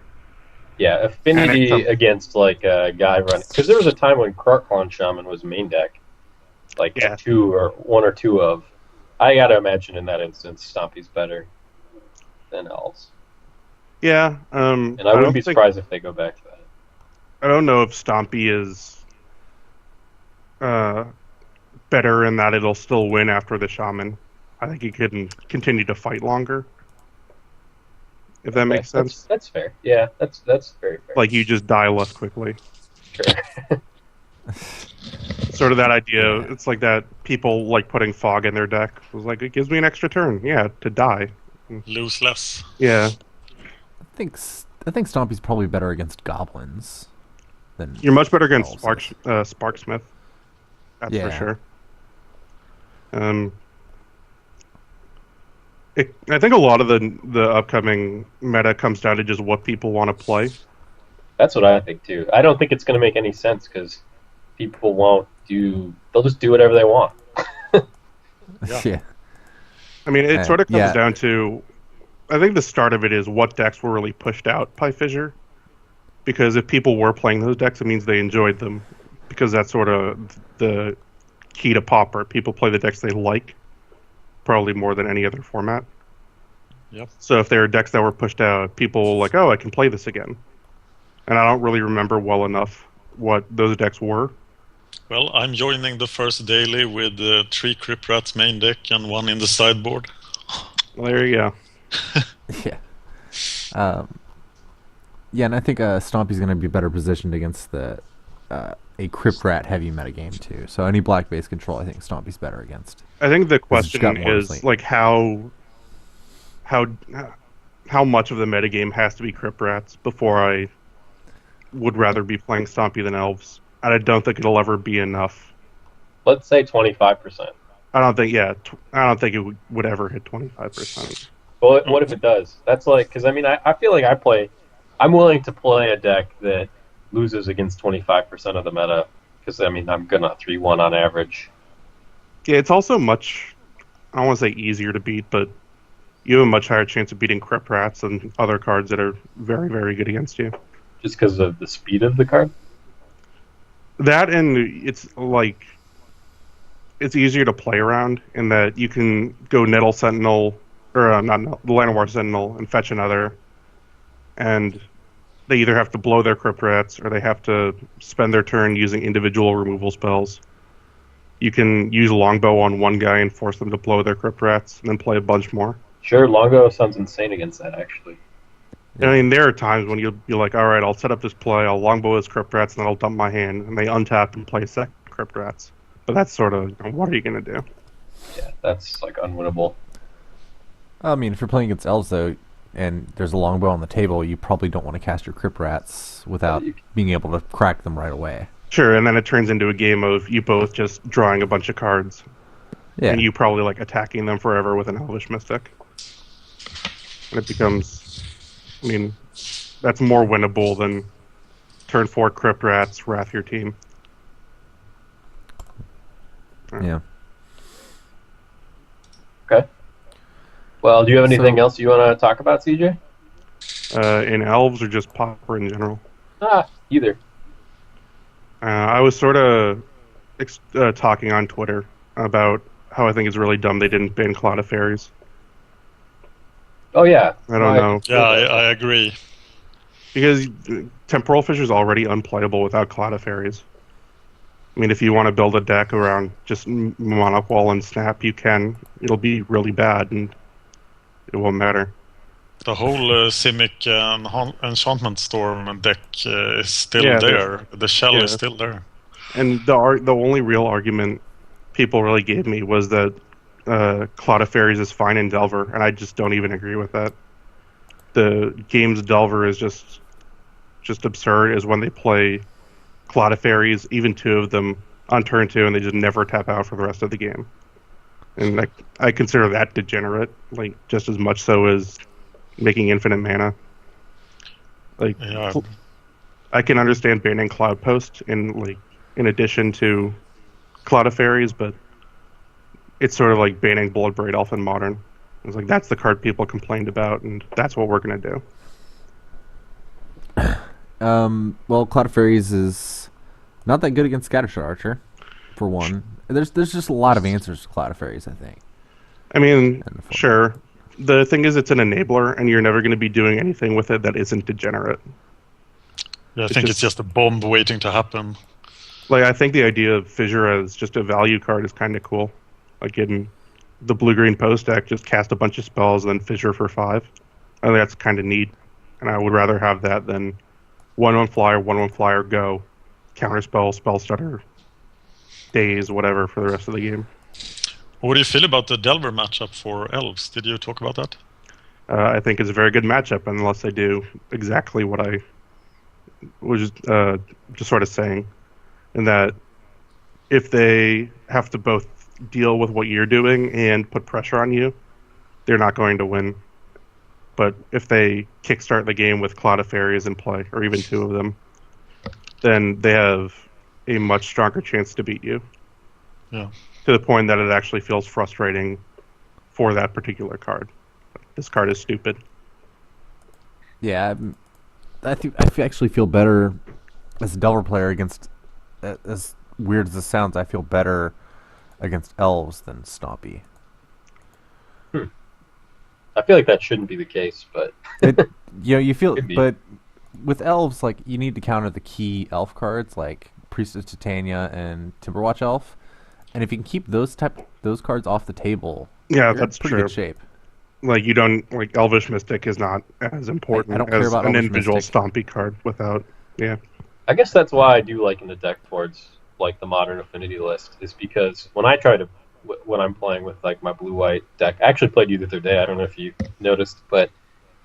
Speaker 2: Yeah, Affinity against like a guy running... Because there was a time when Krark-Klon Shaman was main deck. Like 2 or 1 or 2 of. I gotta imagine in that instance, Stompy's better than Elves.
Speaker 4: Yeah.
Speaker 2: And I wouldn't be surprised if they go back to that.
Speaker 4: I don't know if Stompy is better in that it'll still win after the Shaman. I think he can continue to fight longer. If that makes sense.
Speaker 2: That's fair. Yeah, that's very fair.
Speaker 4: Like you just die less quickly.
Speaker 2: Sure.
Speaker 4: Sort of that idea. It's like that people like putting fog in their deck. It was like, it gives me an extra turn. Yeah, to die.
Speaker 3: Lose less.
Speaker 4: Yeah.
Speaker 1: I think Stompy's probably better against goblins than.
Speaker 4: You're much better against Sparksmith. That's for sure. I think a lot of the upcoming meta comes down to just what people want to play.
Speaker 2: That's what I think too. I don't think it's going to make any sense because people won't do. They'll just do whatever they want.
Speaker 1: Yeah.
Speaker 4: I mean, it sort of comes down to. I think the start of it is what decks were really pushed out by Fissure. Because if people were playing those decks, it means they enjoyed them. because that's sort of the key to Pauper. People play the decks they like, probably more than any other format.
Speaker 3: Yep.
Speaker 4: So if there are decks that were pushed out, people will like, oh, I can play this again. And I don't really remember well enough what those decks were.
Speaker 3: Well, I'm joining the first daily with 3 Crypt Rats main deck and 1 in the sideboard.
Speaker 4: Well, there you go.
Speaker 1: Yeah. Yeah, and I think Stompy's going to be better positioned against a Crypt Rat heavy metagame too. So any black base control, I think Stompy's better against.
Speaker 4: I think the question is like how much of the metagame has to be Crypt Rats before I would rather be playing Stompy than Elves. And I don't think it'll ever be enough.
Speaker 2: Let's say 25%.
Speaker 4: I don't think it would ever hit 25%.
Speaker 2: Well, what if it does? That's like, because I mean, I feel like I'm willing to play a deck that loses against 25% of the meta, because I mean, I'm gonna 3-1 on average.
Speaker 4: Yeah, it's also much, I don't want to say easier to beat, but you have a much higher chance of beating Crypt Rats than other cards that are very, very good against you.
Speaker 2: Just because of the speed of the card?
Speaker 4: That, and it's like, it's easier to play around in that you can go Nettle Sentinel, or not Llanowar Sentinel, and fetch another, and they either have to blow their Crypt Rats or they have to spend their turn using individual removal spells. You can use Longbow on one guy and force them to blow their Crypt Rats, and then play a bunch more.
Speaker 2: Sure, Longbow sounds insane against that, actually.
Speaker 4: I mean, there are times when you'll be like, all right, I'll set up this play, I'll Longbow his Crypt Rats, and then I'll dump my hand, and they untap and play second Crypt Rats. But that's sort of, what are you going to do?
Speaker 2: Yeah, that's like unwinnable.
Speaker 1: I mean, if you're playing against Elves, though, and there's a Longbow on the table, you probably don't want to cast your Crypt Rats without being able to crack them right away.
Speaker 4: Sure, and then it turns into a game of you both just drawing a bunch of cards. Yeah. And you probably like attacking them forever with an Elvish Mystic. And it becomes, I mean, that's more winnable than turn 4 Crypt Rats, Wrath your team.
Speaker 1: Yeah.
Speaker 2: Okay. Well, do you have anything else you want to talk about, CJ?
Speaker 4: In Elves or just Pauper in general?
Speaker 2: Either.
Speaker 4: I was sort of talking on Twitter about how I think it's really dumb they didn't ban Cloud of Fairies.
Speaker 2: Oh, yeah.
Speaker 4: I don't know.
Speaker 3: Yeah, I agree.
Speaker 4: Because Temporal Fissure is already unplayable without Cloud of Fairies. I mean, if you want to build a deck around just Monopole and Snap, you can. It'll be really bad, and it won't matter.
Speaker 3: The whole Simic Enchantment Storm deck is still there. The shell is still there. And
Speaker 4: the only real argument people really gave me was that Cloud of Fairies is fine in Delver, and I just don't even agree with that. The game's Delver is just absurd, is when they play Cloud of Fairies, even 2 of them, on turn 2, and they just never tap out for the rest of the game. And I consider that degenerate, like, just as much so as making infinite mana. Like, yeah. I can understand banning Cloud Post in addition to Cloud of Fairies, but it's sort of like banning Bloodbraid Elf in Modern. It's like, that's the card people complained about, and that's what we're going to do.
Speaker 1: Well, Cloud of Fairies is not that good against Scattershot Archer, for one. There's just a lot of answers to Cloud of Fairies, I think.
Speaker 4: I mean, sure. The thing is, it's an enabler, and you're never going to be doing anything with it that isn't degenerate.
Speaker 3: Yeah, I think it's just a bomb waiting to happen.
Speaker 4: Like, I think the idea of Fissure as just a value card is kind of cool. Like, in the blue-green post deck, just cast a bunch of spells and then Fissure for 5. I think that's kind of neat, and I would rather have that than 1/1 flyer, 1/1 flyer, go, counterspell, spell stutter, daze, whatever for the rest of the game.
Speaker 3: What do you feel about the Delver matchup for Elves? Did you talk about that?
Speaker 4: I think it's a very good matchup, unless they do exactly what I was just sort of saying, in that if they have to both deal with what you're doing and put pressure on you, they're not going to win. But if they kickstart the game with Cloud of Fairies in play, or even 2 of them, then they have a much stronger chance to beat you.
Speaker 3: Yeah.
Speaker 4: To the point that it actually feels frustrating for that particular card. This card is stupid.
Speaker 1: Yeah, I actually feel better as a Delver player against as weird as this sounds, I feel better against elves than Stompy.
Speaker 2: I feel like that shouldn't be the case, but
Speaker 1: You feel,
Speaker 2: could be.
Speaker 1: but with elves, like you need to counter the key elf cards like Priestess Titania and Timberwatch Elf, and if you can keep those cards off the table,
Speaker 4: Yeah,
Speaker 1: you're
Speaker 4: that's
Speaker 1: in pretty
Speaker 4: true.
Speaker 1: good shape.
Speaker 4: Like you don't like Elvish Mystic is not as important
Speaker 1: I don't care
Speaker 4: as
Speaker 1: about
Speaker 4: an
Speaker 1: Elvish
Speaker 4: individual
Speaker 1: Mystic.
Speaker 4: Stompy card without. Yeah.
Speaker 2: I guess that's why I do like in the deck towards like the modern affinity list is because when I try to when I'm playing with like my blue-white deck, I actually played you the other day. I don't know if you noticed, but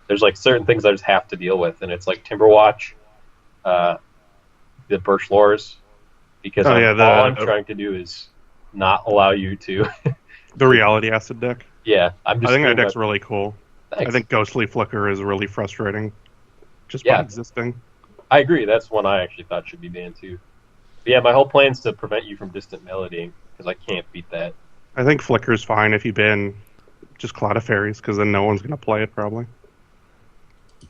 Speaker 2: there's like certain things I just have to deal with, and it's like Timberwatch, the Birch Lores, because all I'm trying to do is not allow you to.
Speaker 4: The Reality Acid deck.
Speaker 2: Yeah, I'm just.
Speaker 4: I think that deck's really cool.
Speaker 2: Thanks.
Speaker 4: I think Ghostly Flicker is really frustrating, just by existing.
Speaker 2: I agree. That's one I actually thought should be banned too. But yeah, my whole plan is to prevent you from distant melodying because I can't beat that.
Speaker 4: I think Flicker's fine if you ban just Cloud of Fairies because then no one's gonna play it probably.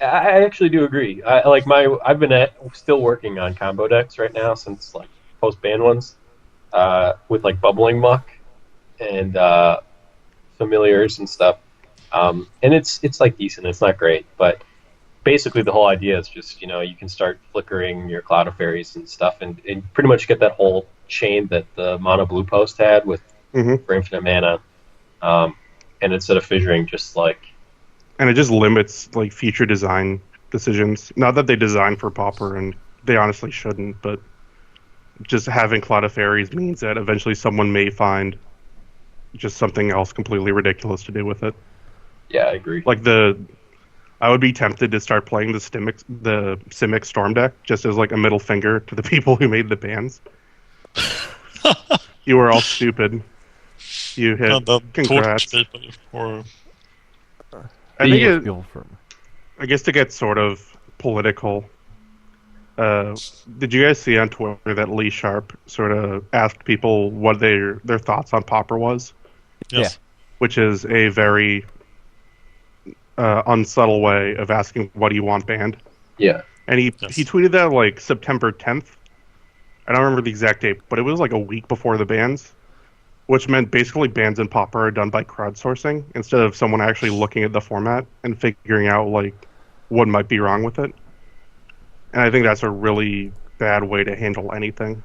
Speaker 2: I actually do agree. I've been still working on combo decks right now since like post ban ones, with like Bubbling Muck and Familiars and stuff. And it's like decent. It's not great, but basically the whole idea is just you can start flickering your Cloud of Fairies and stuff, and pretty much get that whole chain that the Mono Blue Post had with for infinite mana, and instead of fissuring, just like.
Speaker 4: And it just limits like future design decisions. Not that they design for Pauper, and they honestly shouldn't, but just having Cloud of Fairies means that eventually someone may find just something else completely ridiculous to do with it.
Speaker 2: Yeah, I agree.
Speaker 4: Like I would be tempted to start playing the Simic Storm deck just as like a middle finger to the people who made the bans. You were all stupid. You hit. Congrats. I guess to get sort of political, did you guys see on Twitter that Lee Sharp sort of asked people what their thoughts on Pauper was?
Speaker 3: Yes.
Speaker 1: Yeah.
Speaker 4: Which is a very unsubtle way of asking what do you want banned.
Speaker 2: Yeah.
Speaker 4: And he tweeted that like September 10th. I don't remember the exact date, but it was like a week before the bans. Which meant basically bans in Pauper are done by crowdsourcing instead of someone actually looking at the format and figuring out like what might be wrong with it. And I think that's a really bad way to handle anything.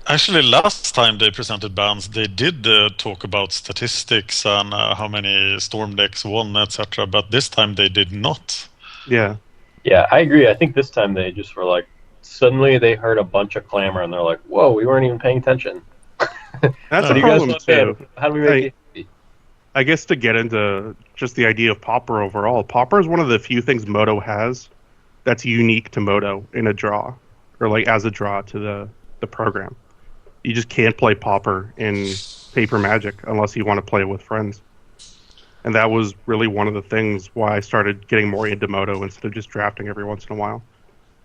Speaker 3: Actually, last time they presented bans, they did talk about statistics and how many Storm decks won, etc. But this time they did not.
Speaker 4: Yeah.
Speaker 2: Yeah, I agree. I think this time they just were like, suddenly they heard a bunch of clamor and they're like, whoa, we weren't even paying attention.
Speaker 4: That's a problem too.
Speaker 2: How do we make it?
Speaker 4: I guess to get into just the idea of Pauper overall, Pauper is one of the few things Moto has that's unique to Moto in a draw, or like as a draw to the program. You just can't play Pauper in Paper Magic unless you want to play it with friends. And that was really one of the things why I started getting more into Moto instead of just drafting every once in a while.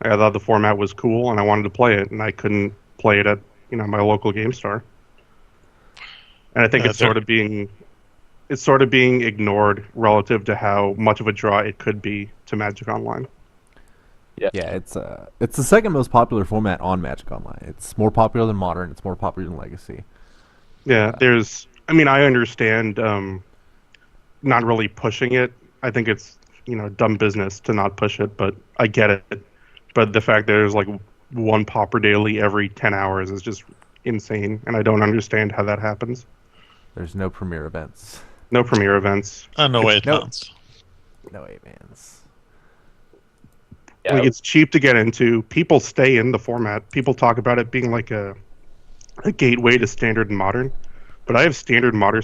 Speaker 4: I thought the format was cool and I wanted to play it, and I couldn't play it at my local game store. And I think it's sort of being ignored relative to how much of a draw it could be to Magic Online.
Speaker 1: Yeah, it's the second most popular format on Magic Online. It's more popular than Modern. It's more popular than Legacy.
Speaker 4: Yeah, I understand not really pushing it. I think it's dumb business to not push it, but I get it. But the fact that there's like one Pauper daily every 10 hours is just insane, and I don't understand how that happens.
Speaker 1: There's no premier events.
Speaker 4: No premier events.
Speaker 3: No 8 mans.
Speaker 1: No 8 mans.
Speaker 2: Yeah.
Speaker 4: Like it's cheap to get into. People stay in the format. People talk about it being like a gateway to standard and modern. But I have standard, modern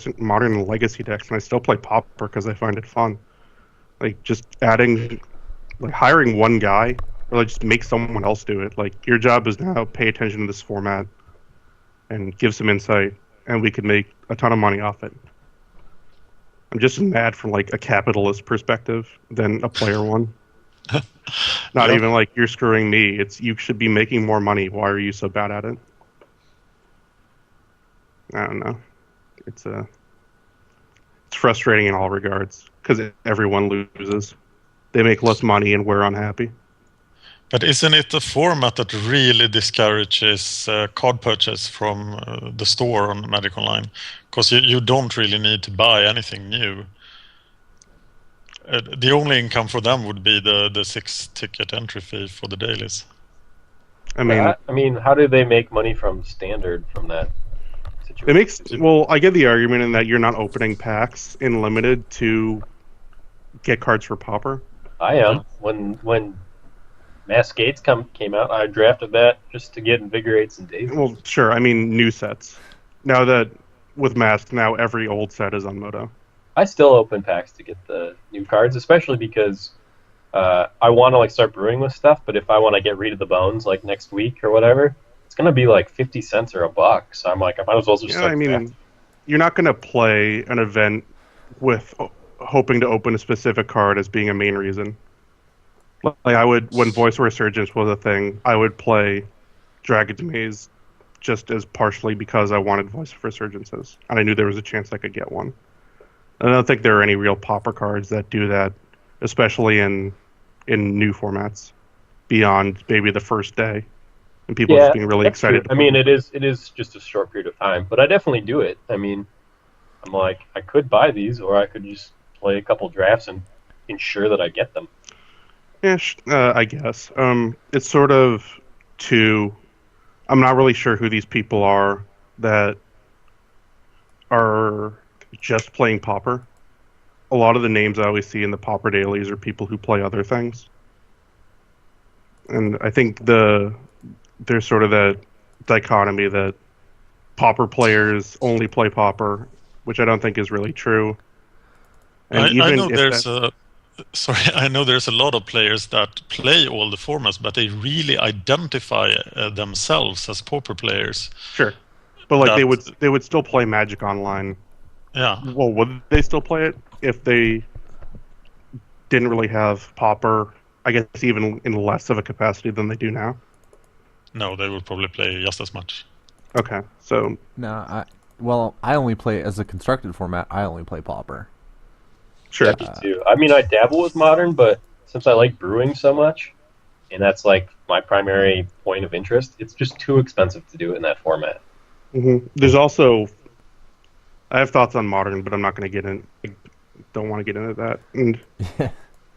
Speaker 4: and legacy decks, and I still play Pauper because I find it fun. Like just hiring one guy, or like just make someone else do it. Like your job is now pay attention to this format and give some insight, and we could make a ton of money off it. I'm just as mad from like a capitalist perspective than a player one. Not even like you're screwing me. It's you should be making more money. Why are you so bad at it? I don't know. It's frustrating in all regards because everyone loses. They make less money and we're unhappy.
Speaker 3: But isn't it a format that really discourages card purchase from the store on Magic Online? Because you don't really need to buy anything new. The only income for them would be the 6-ticket entry fee for the dailies.
Speaker 2: I mean, how do they make money from standard from that situation?
Speaker 4: Well, I get the argument in that you're not opening packs in limited to get cards for Pauper.
Speaker 2: I am. When Mascades came out, I drafted that just to get Invigorates and Daisies.
Speaker 4: Well, sure. I mean, new sets. Now that with Mask, now every old set is on Moto.
Speaker 2: I still open packs to get the new cards, especially because I want to like start brewing with stuff. But if I want to get rid of the bones like next week or whatever, it's gonna be like 50 cents or $1. So I'm like, I might as well just.
Speaker 4: Yeah, I mean, you're not gonna play an event with hoping to open a specific card as being a main reason. Like I would, when Voice of Resurgence was a thing, I would play Dragon's Maze just as partially because I wanted Voice of Resurgences, and I knew there was a chance I could get one. And I don't think there are any real Pauper cards that do that, especially in new formats, beyond maybe the first day, and people just being really excited.
Speaker 2: I mean, it is just a short period of time, but I definitely do it. I mean, I'm like, I could buy these, or I could just play a couple drafts and ensure that I get them.
Speaker 4: Yeah, I guess. It's sort of I'm not really sure who these people are that are just playing Pauper. A lot of the names I always see in the Pauper dailies are people who play other things. And I think there's sort of that dichotomy that Pauper players only play Pauper, which I don't think is really true. And
Speaker 3: I know there's a lot of players that play all the formats, but they really identify themselves as Pauper players.
Speaker 4: Sure, but like they would still play Magic Online.
Speaker 3: Yeah.
Speaker 4: Well, would they still play it if they didn't really have Pauper? I guess even in less of a capacity than they do now.
Speaker 3: No, they would probably play just as much.
Speaker 4: Okay, so
Speaker 1: no, I only play as a constructed format. I only play Pauper.
Speaker 4: Sure.
Speaker 2: Yeah, me too. I mean, I dabble with Modern, but since I like brewing so much, and that's like my primary point of interest, it's just too expensive to do it in that format.
Speaker 4: Mm-hmm. There's also, I have thoughts on Modern, but I'm not going to get in. I don't want to get into that. And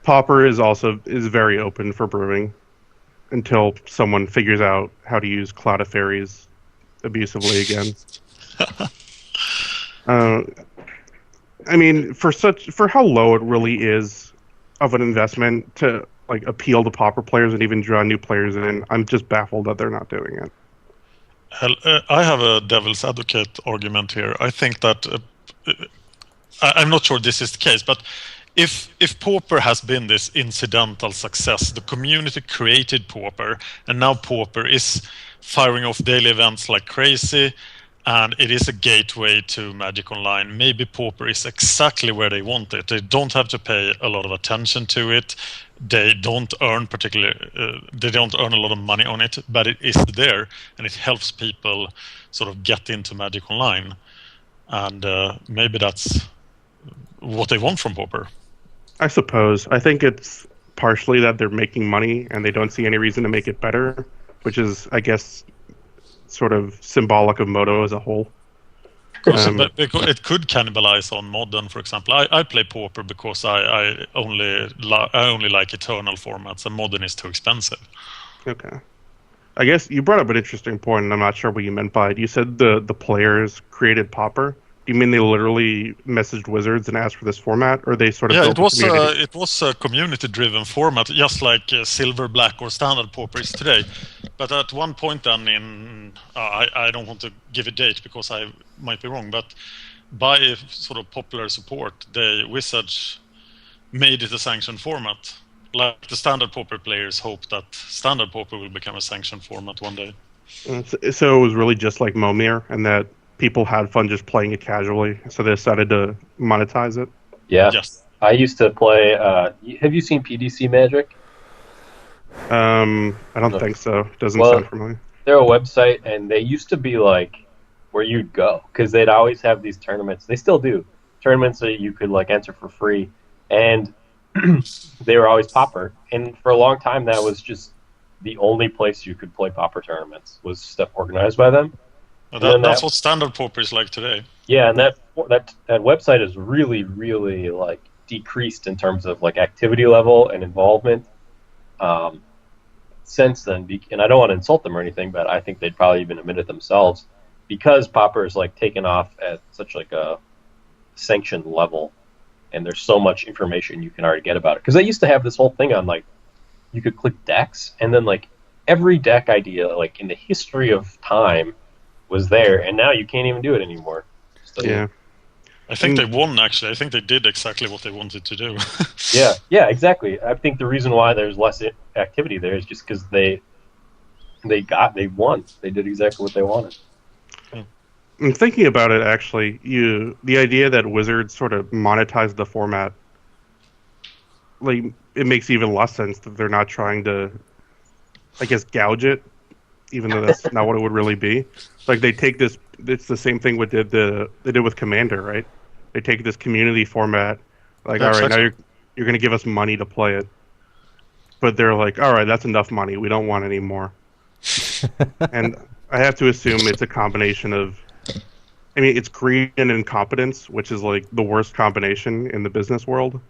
Speaker 4: Pauper is very open for brewing until someone figures out how to use Cloud of Fairies abusively again. I mean, for how low it really is of an investment to like appeal to Pauper players and even draw new players in, I'm just baffled that they're not doing it.
Speaker 3: I have a devil's advocate argument here. I think that I'm not sure this is the case, but if Pauper has been this incidental success, the community created Pauper, and now Pauper is firing off daily events like crazy, and it is a gateway to Magic Online. Maybe Pauper is exactly where they want it. They don't have to pay a lot of attention to it. They don't earn a lot of money on it, but it is there, and it helps people sort of get into Magic Online. And maybe that's what they want from Pauper.
Speaker 4: I suppose. I think it's partially that they're making money and they don't see any reason to make it better, which is, I guess, sort of symbolic of Moto as a whole.
Speaker 3: Because it could cannibalize on Modern, for example. I play Pauper because I only like Eternal formats, and Modern is too expensive.
Speaker 4: Okay. I guess you brought up an interesting point, and I'm not sure what you meant by it. You said the players created Pauper. Do you mean they literally messaged Wizards and asked for this format, or they sort of built
Speaker 3: it was a community-driven format, just like Silver, Black, or Standard Pauper is today. But at one point, then I don't want to give a date because I might be wrong, but by sort of popular support, Wizards made it a sanctioned format. Like the Standard Pauper players hope that Standard Pauper will become a sanctioned format one day.
Speaker 4: So it was really just like Momir, and that people had fun just playing it casually, so they decided to monetize it.
Speaker 2: Yeah.
Speaker 3: Yes.
Speaker 2: I used to play. Have you seen PDC Magic?
Speaker 4: I don't think so. Doesn't sound familiar.
Speaker 2: They're a website, and they used to be like where you'd go because they'd always have these tournaments. They still do tournaments that you could like enter for free, and they were always Pauper. And for a long time, that was just the only place you could play Pauper tournaments was stuff organized by them.
Speaker 3: That's what standard Pauper is like today.
Speaker 2: Yeah, and that website is really, really like decreased in terms of like activity level and involvement. Since then, and I don't want to insult them or anything, but I think they'd probably even admit it themselves, because Pauper is like taken off at such like a sanctioned level, and there's so much information you can already get about it. Because they used to have this whole thing on like you could click decks, and then like every deck idea like in the history of time was there, and now you can't even do it anymore.
Speaker 4: Yeah.
Speaker 3: I think they won, actually. I think they did exactly what they wanted to do.
Speaker 2: yeah, exactly. I think the reason why there's less activity there is just because they won. They did exactly what they wanted.
Speaker 4: I'm thinking about it, actually. The idea that Wizards sort of monetized the format, like, it makes even less sense that they're not trying to, I guess, gouge it, even though that's not what it would really be. Like, they take this. It's the same thing they did with Commander, right? They take this community format, like, all right, now you're going to give us money to play it, but they're like, all right, that's enough money. We don't want any more. And I have to assume it's a combination of, I mean, it's greed and incompetence, which is like the worst combination in the business world.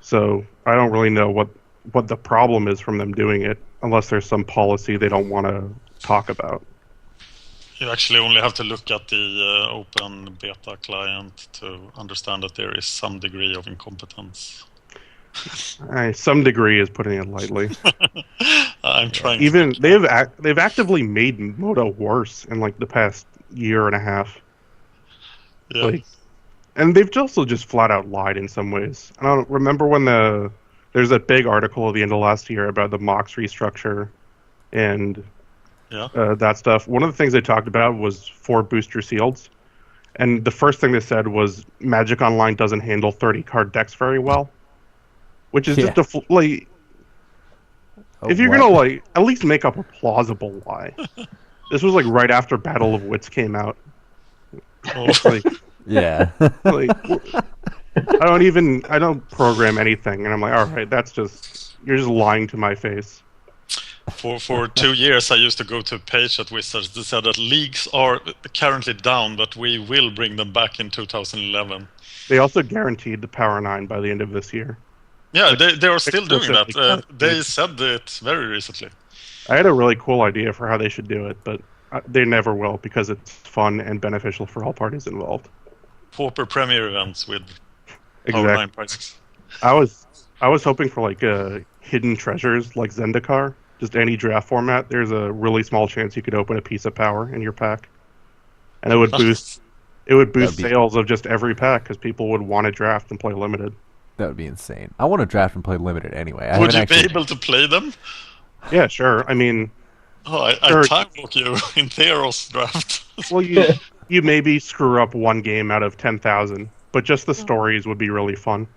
Speaker 4: So I don't really know what the problem is from them doing it, unless there's some policy they don't want to talk about.
Speaker 3: You actually only have to look at the open beta client to understand that there is some degree of incompetence.
Speaker 4: Some degree is putting it lightly.
Speaker 3: I'm trying.
Speaker 4: Even they've actively made Moto worse in like the past year and a half.
Speaker 3: Yeah.
Speaker 4: Like, and they've also just flat out lied in some ways. I don't remember when there's that big article at the end of last year about the Mox restructure and that stuff. One of the things they talked about was 4 booster seals, and the first thing they said was Magic Online doesn't handle 30-card decks very well, which is just if you're gonna like at least make up a plausible lie. This was like right after Battle of Wits came out. Like,
Speaker 1: yeah.
Speaker 4: Like, I don't program anything, and I'm like, all right, you're just lying to my face.
Speaker 3: For 2 years, I used to go to a page at Wizards that said that leagues are currently down, but we will bring them back in 2011.
Speaker 4: They also guaranteed the Power 9 by the end of this year.
Speaker 3: Yeah, they are still doing that. They said it very recently.
Speaker 4: I had a really cool idea for how they should do it, but they never will because it's fun and beneficial for all parties involved.
Speaker 3: Pauper Premier events with
Speaker 4: exactly.
Speaker 3: Power 9 prices.
Speaker 4: I was hoping for like hidden treasures like Zendikar. Just any draft format, there's a really small chance you could open a piece of power in your pack, and it would boost sales of just every pack because people would want to draft and play limited.
Speaker 1: That would be insane. I want to draft and play limited anyway.
Speaker 3: Would you be able to play them?
Speaker 4: Yeah, sure. I mean,
Speaker 3: I time walk you in Theros draft.
Speaker 4: Well, you maybe screw up one game out of 10,000, but just the stories would be really fun.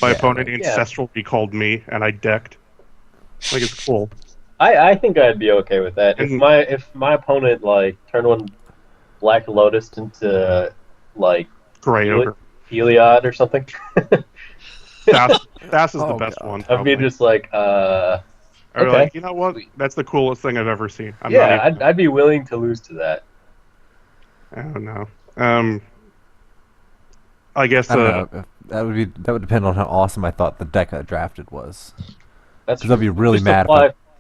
Speaker 4: My opponent ancestrally called me, and I decked. Like, it's cool.
Speaker 2: I think I'd be okay with that. If my opponent like turned one Black Lotus into like Heliod or something.
Speaker 4: That's is the best one.
Speaker 2: I'd be just like, okay.
Speaker 4: Like, you know what? That's the coolest thing I've ever seen.
Speaker 2: I'd be willing to lose to that.
Speaker 4: I don't know. I guess
Speaker 1: that would depend on how awesome I thought the deck I drafted was. Because I'd be really mad.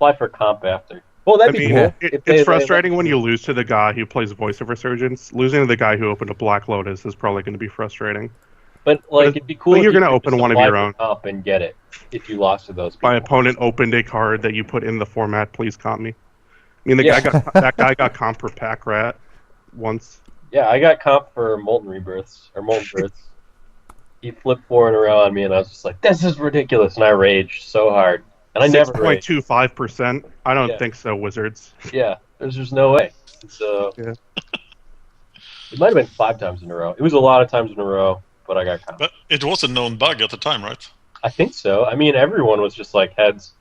Speaker 2: Apply for comp after. Well, that'd be cool.
Speaker 4: It's frustrating when you lose to the guy who plays Voice of Resurgence. Losing to the guy who opened a Black Lotus is probably going to be frustrating.
Speaker 2: But it'd be cool.
Speaker 4: But you're going to open one of your own
Speaker 2: comp and get it if you lost to those people.
Speaker 4: My opponent opened a card that you put in the format. Please comp me. I mean, that guy got comp for Pack Rat once.
Speaker 2: Yeah, I got comp for Molten Rebirths or Molten Births. He flipped 4 in a row on me, and I was just like, "This is ridiculous!" And I raged so hard. And I never
Speaker 4: 6.25%. I don't think so, Wizards.
Speaker 2: Yeah, there's just no way. So it might have been 5 times in a row. It was a lot of times in a row, but I got caught.
Speaker 3: But it was a known bug at the time, right?
Speaker 2: I think so. I mean, everyone was just like heads.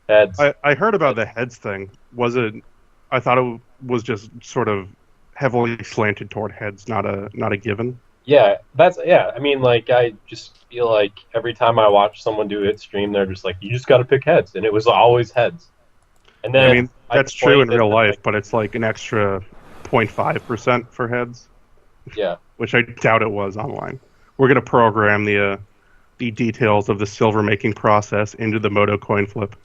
Speaker 4: I heard about the heads thing. I thought it was just sort of heavily slanted toward heads, not a given.
Speaker 2: Yeah, I mean, like, I just feel like every time I watch someone do it stream, they're just like, you just got to pick heads, and it was always heads. And then
Speaker 4: I mean, that's true in
Speaker 2: explained it
Speaker 4: real
Speaker 2: to,
Speaker 4: life,
Speaker 2: like,
Speaker 4: but it's like an extra 0.5% for heads,
Speaker 2: yeah.
Speaker 4: which I doubt it was online. We're gonna program the details of the silver making process into the Moto coin flip.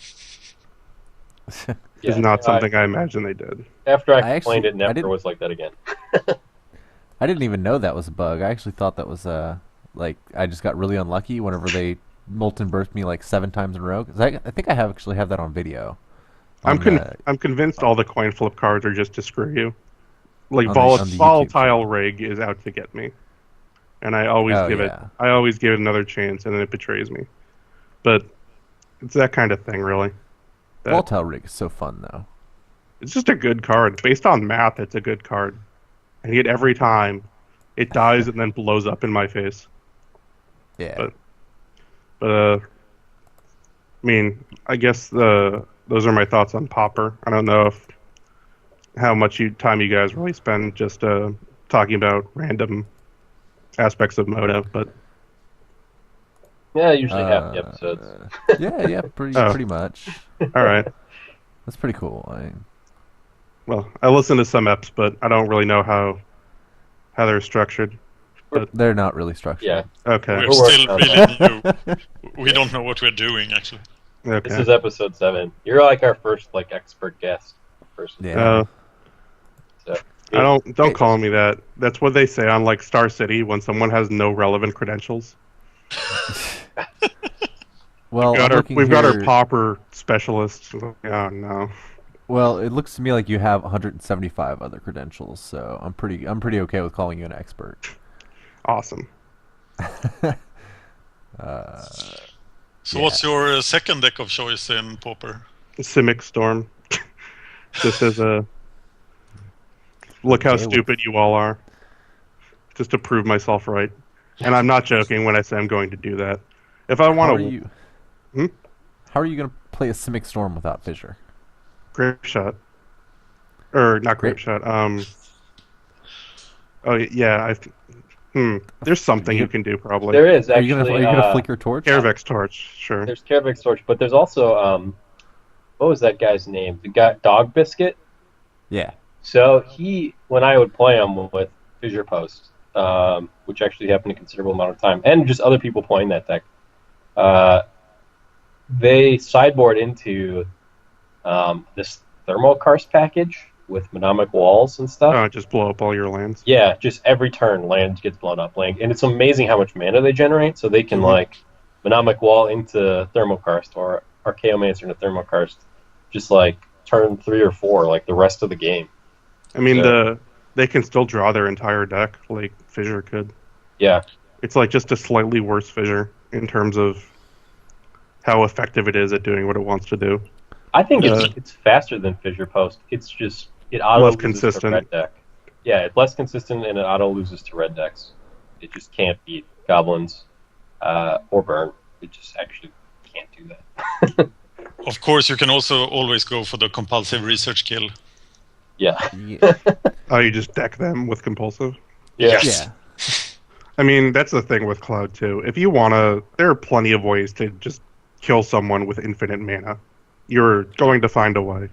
Speaker 4: Is not something I imagine they did.
Speaker 2: After I explained it, never was like that again.
Speaker 1: I didn't even know that was a bug. I actually thought that was like I just got really unlucky whenever they molten burst me like 7 times in a row. 'Cause I think I actually have that on video.
Speaker 4: I'm convinced all the coin flip cards are just to screw you. Like
Speaker 1: on the
Speaker 4: volatile rig is out to get me, and I always give it another chance, and then it betrays me. But it's that kind of thing, really.
Speaker 1: Volatile rig is so fun though.
Speaker 4: It's just a good card. Based on math, it's a good card. And yet every time, it dies and then blows up in my face.
Speaker 1: Yeah.
Speaker 4: But I mean, I guess those are my thoughts on Pauper. I don't know how much time you guys really spend just talking about random aspects of Moto, but
Speaker 2: yeah, usually half the episodes.
Speaker 1: yeah, pretty much.
Speaker 4: All right,
Speaker 1: that's pretty cool.
Speaker 4: Well, I listen to some eps, but I don't really know how they're structured. But
Speaker 1: they're not really structured.
Speaker 2: Yeah.
Speaker 4: Okay.
Speaker 3: We're still really new. We don't know what we're doing, actually.
Speaker 4: Okay.
Speaker 2: This is episode 7. You're like our first expert guest person.
Speaker 1: Yeah.
Speaker 2: So,
Speaker 4: don't call me that. That's what they say on like Star City when someone has no relevant credentials.
Speaker 1: Well,
Speaker 4: we've got our Pauper specialist. Oh no.
Speaker 1: Well, it looks to me like you have 175 other credentials, so I'm pretty okay with calling you an expert.
Speaker 4: Awesome.
Speaker 3: So what's your second deck of choice in Pauper?
Speaker 4: Simic Storm. Just as a look how stupid you all are. Just to prove myself right. And I'm not joking when I say I'm going to do that. If I want to...
Speaker 1: How are you going to play a Simic Storm without Fissure?
Speaker 4: Grape Shot. Or, not Grape Shot. Oh, yeah. There's something you can do, probably.
Speaker 2: There is, actually.
Speaker 1: Are you going to flick your torch?
Speaker 4: Karavek's Torch, sure.
Speaker 2: There's Karavek's Torch, but there's also, what was that guy's name? The guy, Dog Biscuit?
Speaker 1: Yeah.
Speaker 2: So when I would play him with Fissure Post, which actually happened a considerable amount of time, and just other people playing that deck, they sideboard into this Thermal Karst package with Mnemonic Walls and stuff.
Speaker 4: Oh, just blow up all your lands?
Speaker 2: Yeah, just every turn land gets blown up. And it's amazing how much mana they generate, so they can Mnemonic Wall into Thermal Karst or Archaeomancer into Thermal Karst, just turn 3 or 4 the rest of the game.
Speaker 4: I mean, they can still draw their entire deck like Fissure could.
Speaker 2: Yeah.
Speaker 4: It's just a slightly worse Fissure in terms of how effective it is at doing what it wants to do.
Speaker 2: I think it's faster than Fissure Post. It's just it auto
Speaker 4: less
Speaker 2: loses
Speaker 4: consistent.
Speaker 2: to red deck. Yeah, it's less consistent and it auto loses to red decks. It just can't beat Goblins or Burn. It just actually can't do that.
Speaker 3: Of course, you can also always go for the compulsive research kill.
Speaker 2: Yeah.
Speaker 4: Oh, you just deck them with compulsive?
Speaker 2: Yeah.
Speaker 3: Yes.
Speaker 1: Yeah.
Speaker 4: I mean, that's the thing with Cloud too. If you wanna, there are plenty of ways to just kill someone with infinite mana. You're going to find a way.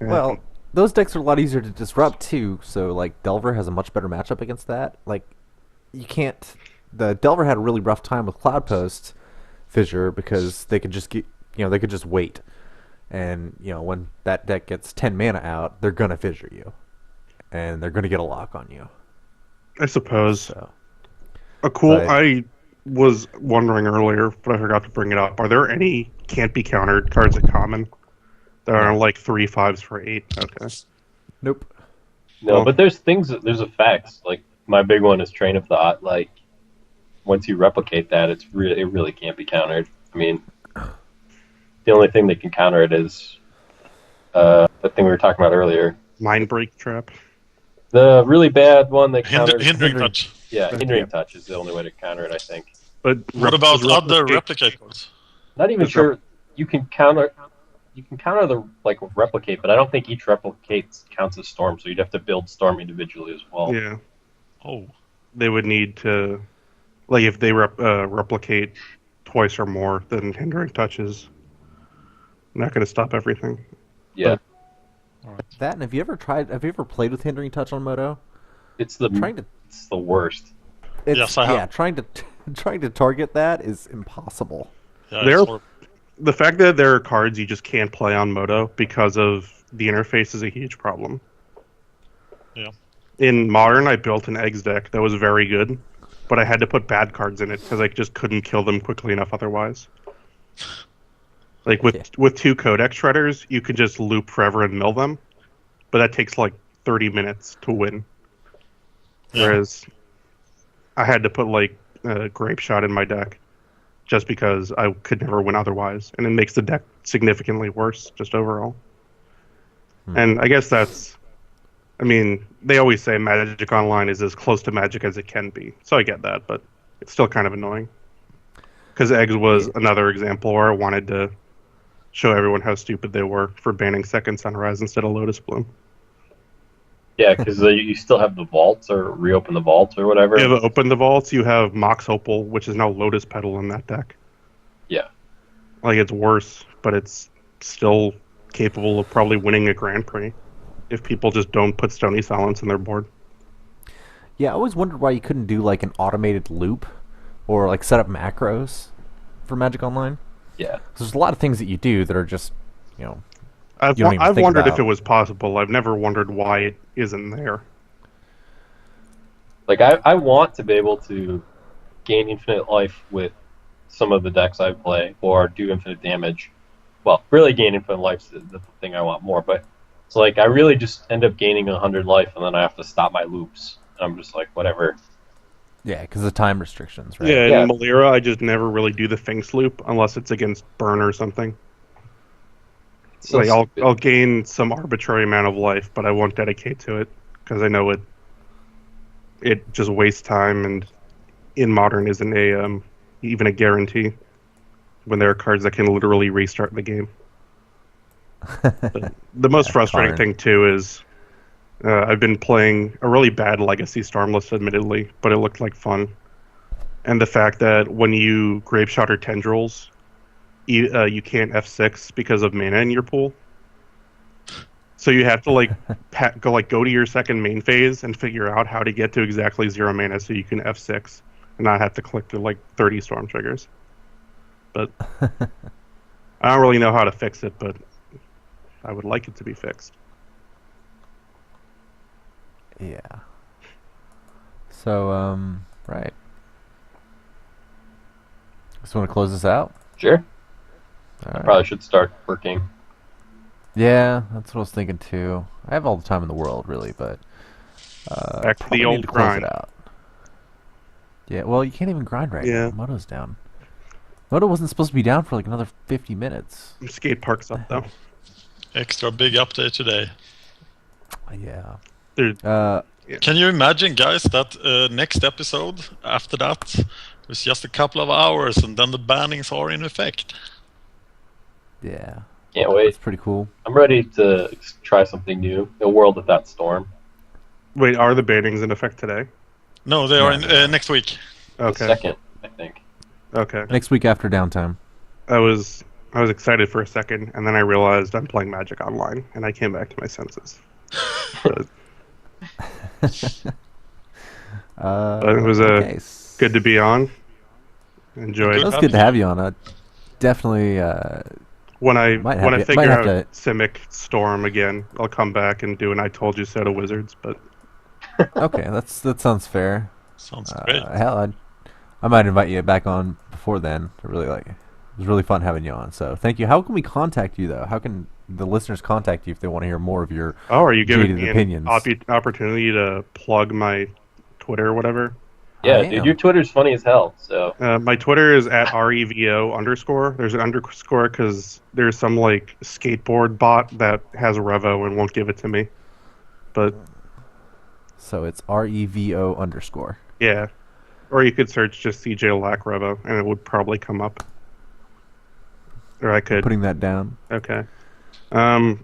Speaker 1: Well, those decks are a lot easier to disrupt too. So Delver has a much better matchup against that. You can't. The Delver had a really rough time with Cloud Post Fissure because they could just they could just wait, and when that deck gets 10 mana out, they're gonna Fissure you, and they're gonna get a lock on you.
Speaker 4: I suppose.
Speaker 1: So,
Speaker 4: I was wondering earlier, but I forgot to bring it up. Are there any can't be countered cards at common that are 3/5s for 8? Okay.
Speaker 1: Nope.
Speaker 2: No, but there's effects. My big one is Train of Thought. Once you replicate that, it really can't be countered. I mean, the only thing that can counter it is the thing we were talking about earlier.
Speaker 4: Mind Break Trap.
Speaker 2: The really bad one that counters...
Speaker 3: Hindering Touch.
Speaker 2: Yeah, Hindering Touch is the only way to counter it, I think.
Speaker 4: But
Speaker 3: what about other replicate cards?
Speaker 2: Not even sure. You can counter the replicate, but I don't think each replicate counts as Storm, so you'd have to build Storm individually as well.
Speaker 4: Yeah.
Speaker 3: Oh.
Speaker 4: They would need to, if they replicate twice or more, then Hindering Touch is not going to stop everything.
Speaker 2: Yeah,
Speaker 1: That, and have you ever played with Hindering Touch on Moto?
Speaker 2: it's
Speaker 1: Trying to,
Speaker 2: it's the worst.
Speaker 3: Yes, I have.
Speaker 1: trying to target that is impossible.
Speaker 3: Yeah,
Speaker 4: There,
Speaker 3: it's horrible.
Speaker 4: the fact that there are cards you just can't play on Moto because of the interface is a huge problem.
Speaker 3: Yeah.
Speaker 4: In Modern, I built an eggs deck that was very good, but I had to put bad cards in it because I just couldn't kill them quickly enough otherwise. Like with 2 Codex Shredders, you can just loop forever and mill them, but that takes like 30 minutes to win.
Speaker 3: Yeah.
Speaker 4: Whereas I had to put like a Grape Shot in my deck just because I could never win otherwise, and it makes the deck significantly worse just overall. And I guess I mean, they always say Magic Online is as close to Magic as it can be, so I get that, but it's still kind of annoying. Because Eggs was another example where I wanted to show everyone how stupid they were for banning Second Sunrise instead of Lotus Bloom.
Speaker 2: Yeah, because you still have the vaults or reopen the vaults or whatever.
Speaker 4: You have Open the Vaults, you have Mox Opal, which is now Lotus Petal in that deck.
Speaker 2: Yeah.
Speaker 4: Like, it's worse, but it's still capable of probably winning a Grand Prix if people just don't put Stony Silence in their board.
Speaker 1: Yeah, I always wondered why you couldn't do like an automated loop or like set up macros for Magic Online.
Speaker 2: Yeah.
Speaker 1: There's a lot of things that you do that are just,
Speaker 4: I've
Speaker 1: you don't even think
Speaker 4: wondered
Speaker 1: about.
Speaker 4: if it was possible. I've never wondered why it isn't there.
Speaker 2: Like, I want to be able to gain infinite life with some of the decks I play, or do infinite damage. Well, really gain infinite life is the thing I want more, but it's like I really just end up gaining 100 life, and then I have to stop my loops. And I'm just like, whatever.
Speaker 1: Yeah, because of time restrictions, right?
Speaker 4: Yeah,
Speaker 2: Yeah.
Speaker 4: in Malira, I just never really do the Finks loop unless it's against Burn or something.
Speaker 2: It's so
Speaker 4: Like
Speaker 2: stupid.
Speaker 4: I'll gain some arbitrary amount of life, but I won't dedicate to it because I know it just wastes time, and in Modern isn't even a guarantee when there are cards that can literally restart the game. But the most frustrating
Speaker 1: Karn.
Speaker 4: thing too is I've been playing a really bad Legacy Stormless, admittedly, but it looked like fun. And the fact that when you Grape Shot or Tendrils, you can't F6 because of mana in your pool. So you have to go to your second main phase and figure out how to get to exactly 0 mana so you can F6 and not have to click through like 30 Storm Triggers. But I don't really know how to fix it, but I would like it to be fixed.
Speaker 1: Yeah. So, right. Just want to close this out?
Speaker 2: Sure.
Speaker 1: All right.
Speaker 2: Probably should start working.
Speaker 1: Yeah, that's what I was thinking too. I have all the time in the world, really, but
Speaker 4: Back to
Speaker 1: probably
Speaker 4: the
Speaker 1: need
Speaker 4: old
Speaker 1: to close
Speaker 4: grind.
Speaker 1: it out. Yeah, well, you can't even grind right
Speaker 4: Yeah.
Speaker 1: now. Moto's down. Moto wasn't supposed to be down for like another 50 minutes.
Speaker 4: Skate park's up though.
Speaker 3: Extra big update today.
Speaker 1: Yeah.
Speaker 4: There's
Speaker 3: Can you imagine, guys, that next episode after that was just a couple of hours and then the bannings are in effect?
Speaker 1: Yeah.
Speaker 2: Can't wait.
Speaker 1: It's pretty cool.
Speaker 2: I'm ready to try something new. A world without storm.
Speaker 4: Wait, are the bannings in effect today?
Speaker 3: No, they are in next week.
Speaker 2: The
Speaker 4: Okay.
Speaker 2: second, I think.
Speaker 4: Okay.
Speaker 1: Next week after downtime.
Speaker 4: I was excited for a second, and then I realized I'm playing Magic Online, and I came back to my senses. But it was
Speaker 1: okay.
Speaker 4: good to be on. Enjoyed.
Speaker 1: It was good to have you on. Definitely.
Speaker 4: When I
Speaker 1: Might have to-
Speaker 4: figure
Speaker 1: might have
Speaker 4: out
Speaker 1: to-
Speaker 4: Simic Storm again, I'll come back and do an I Told You So to Wizards. But
Speaker 1: Okay, that sounds fair.
Speaker 3: Sounds great.
Speaker 1: Hell, I might invite you back on before then. It was really fun having you on. So thank you. How can we contact you though? How can the listeners contact you if they want to hear more of your
Speaker 4: are you giving
Speaker 1: jaded
Speaker 4: me
Speaker 1: opinions?
Speaker 4: an opportunity to plug my Twitter or whatever?
Speaker 2: Yeah,
Speaker 1: I
Speaker 2: dude,
Speaker 1: am.
Speaker 2: your Twitter's funny as hell. So
Speaker 4: My Twitter is at @REVO_. There's an underscore because there's some like skateboard bot that has Revo and won't give it to me. But
Speaker 1: So it's REVO_.
Speaker 4: yeah, or you could search just CJ Lack Revo and it would probably come up. Or I could.
Speaker 1: Putting that down.
Speaker 4: Okay. I've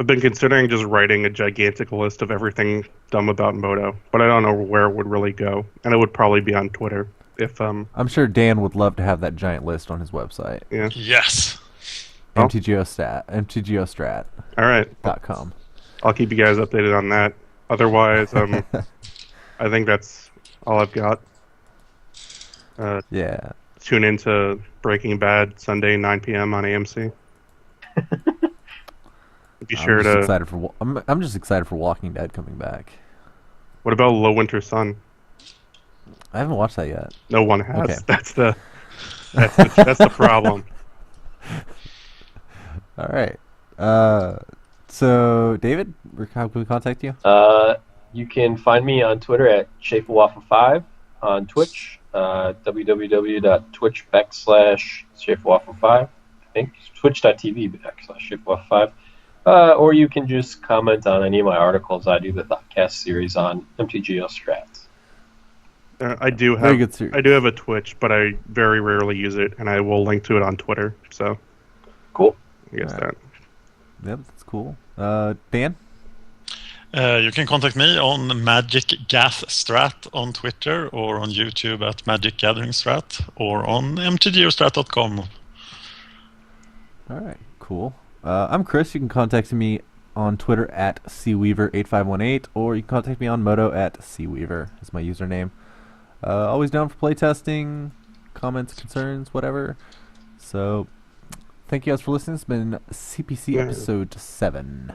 Speaker 4: been considering just writing a gigantic list of everything dumb about Moto, but I don't know where it would really go, and it would probably be on Twitter. If
Speaker 1: I'm sure Dan would love to have that giant list on his website.
Speaker 4: yeah,
Speaker 3: Yes.
Speaker 1: MTGO
Speaker 4: All right.
Speaker 1: .com.
Speaker 4: I'll keep you guys updated on that. Otherwise, I think that's all I've got.
Speaker 1: Yeah.
Speaker 4: Tune into Breaking Bad Sunday 9 p.m. on AMC. Be sure to.
Speaker 1: I'm just excited for Walking Dead coming back.
Speaker 4: What about Low Winter Sun?
Speaker 1: I haven't watched that yet.
Speaker 4: No one has.
Speaker 1: Okay.
Speaker 4: That's the problem.
Speaker 1: All right. So David, how can we contact you?
Speaker 2: You can find me on Twitter at SchaeferWaffle5, on Twitch, www.twitch.tv/SchaeferWaffle5, I think, twitch.tv/SchaeferWaffle5. Or you can just comment on any of my articles. I do the Thoughtcast series on MTGO strats.
Speaker 4: I do have a Twitch, but I very rarely use it, and I will link to it on Twitter. So
Speaker 2: cool.
Speaker 4: I guess that.
Speaker 1: Yep, that's cool. Dan?
Speaker 3: You can contact me on Magic Gath Strat on Twitter, or on YouTube at Magic Gathering Strat, or on mtgostrat.com.
Speaker 1: All right, cool. I'm Chris. You can contact me on Twitter at cweaver8518, or you can contact me on Moto at cweaver is my username. Always down for playtesting, comments, concerns, whatever. So, thank you guys for listening. It's been CPC episode 7.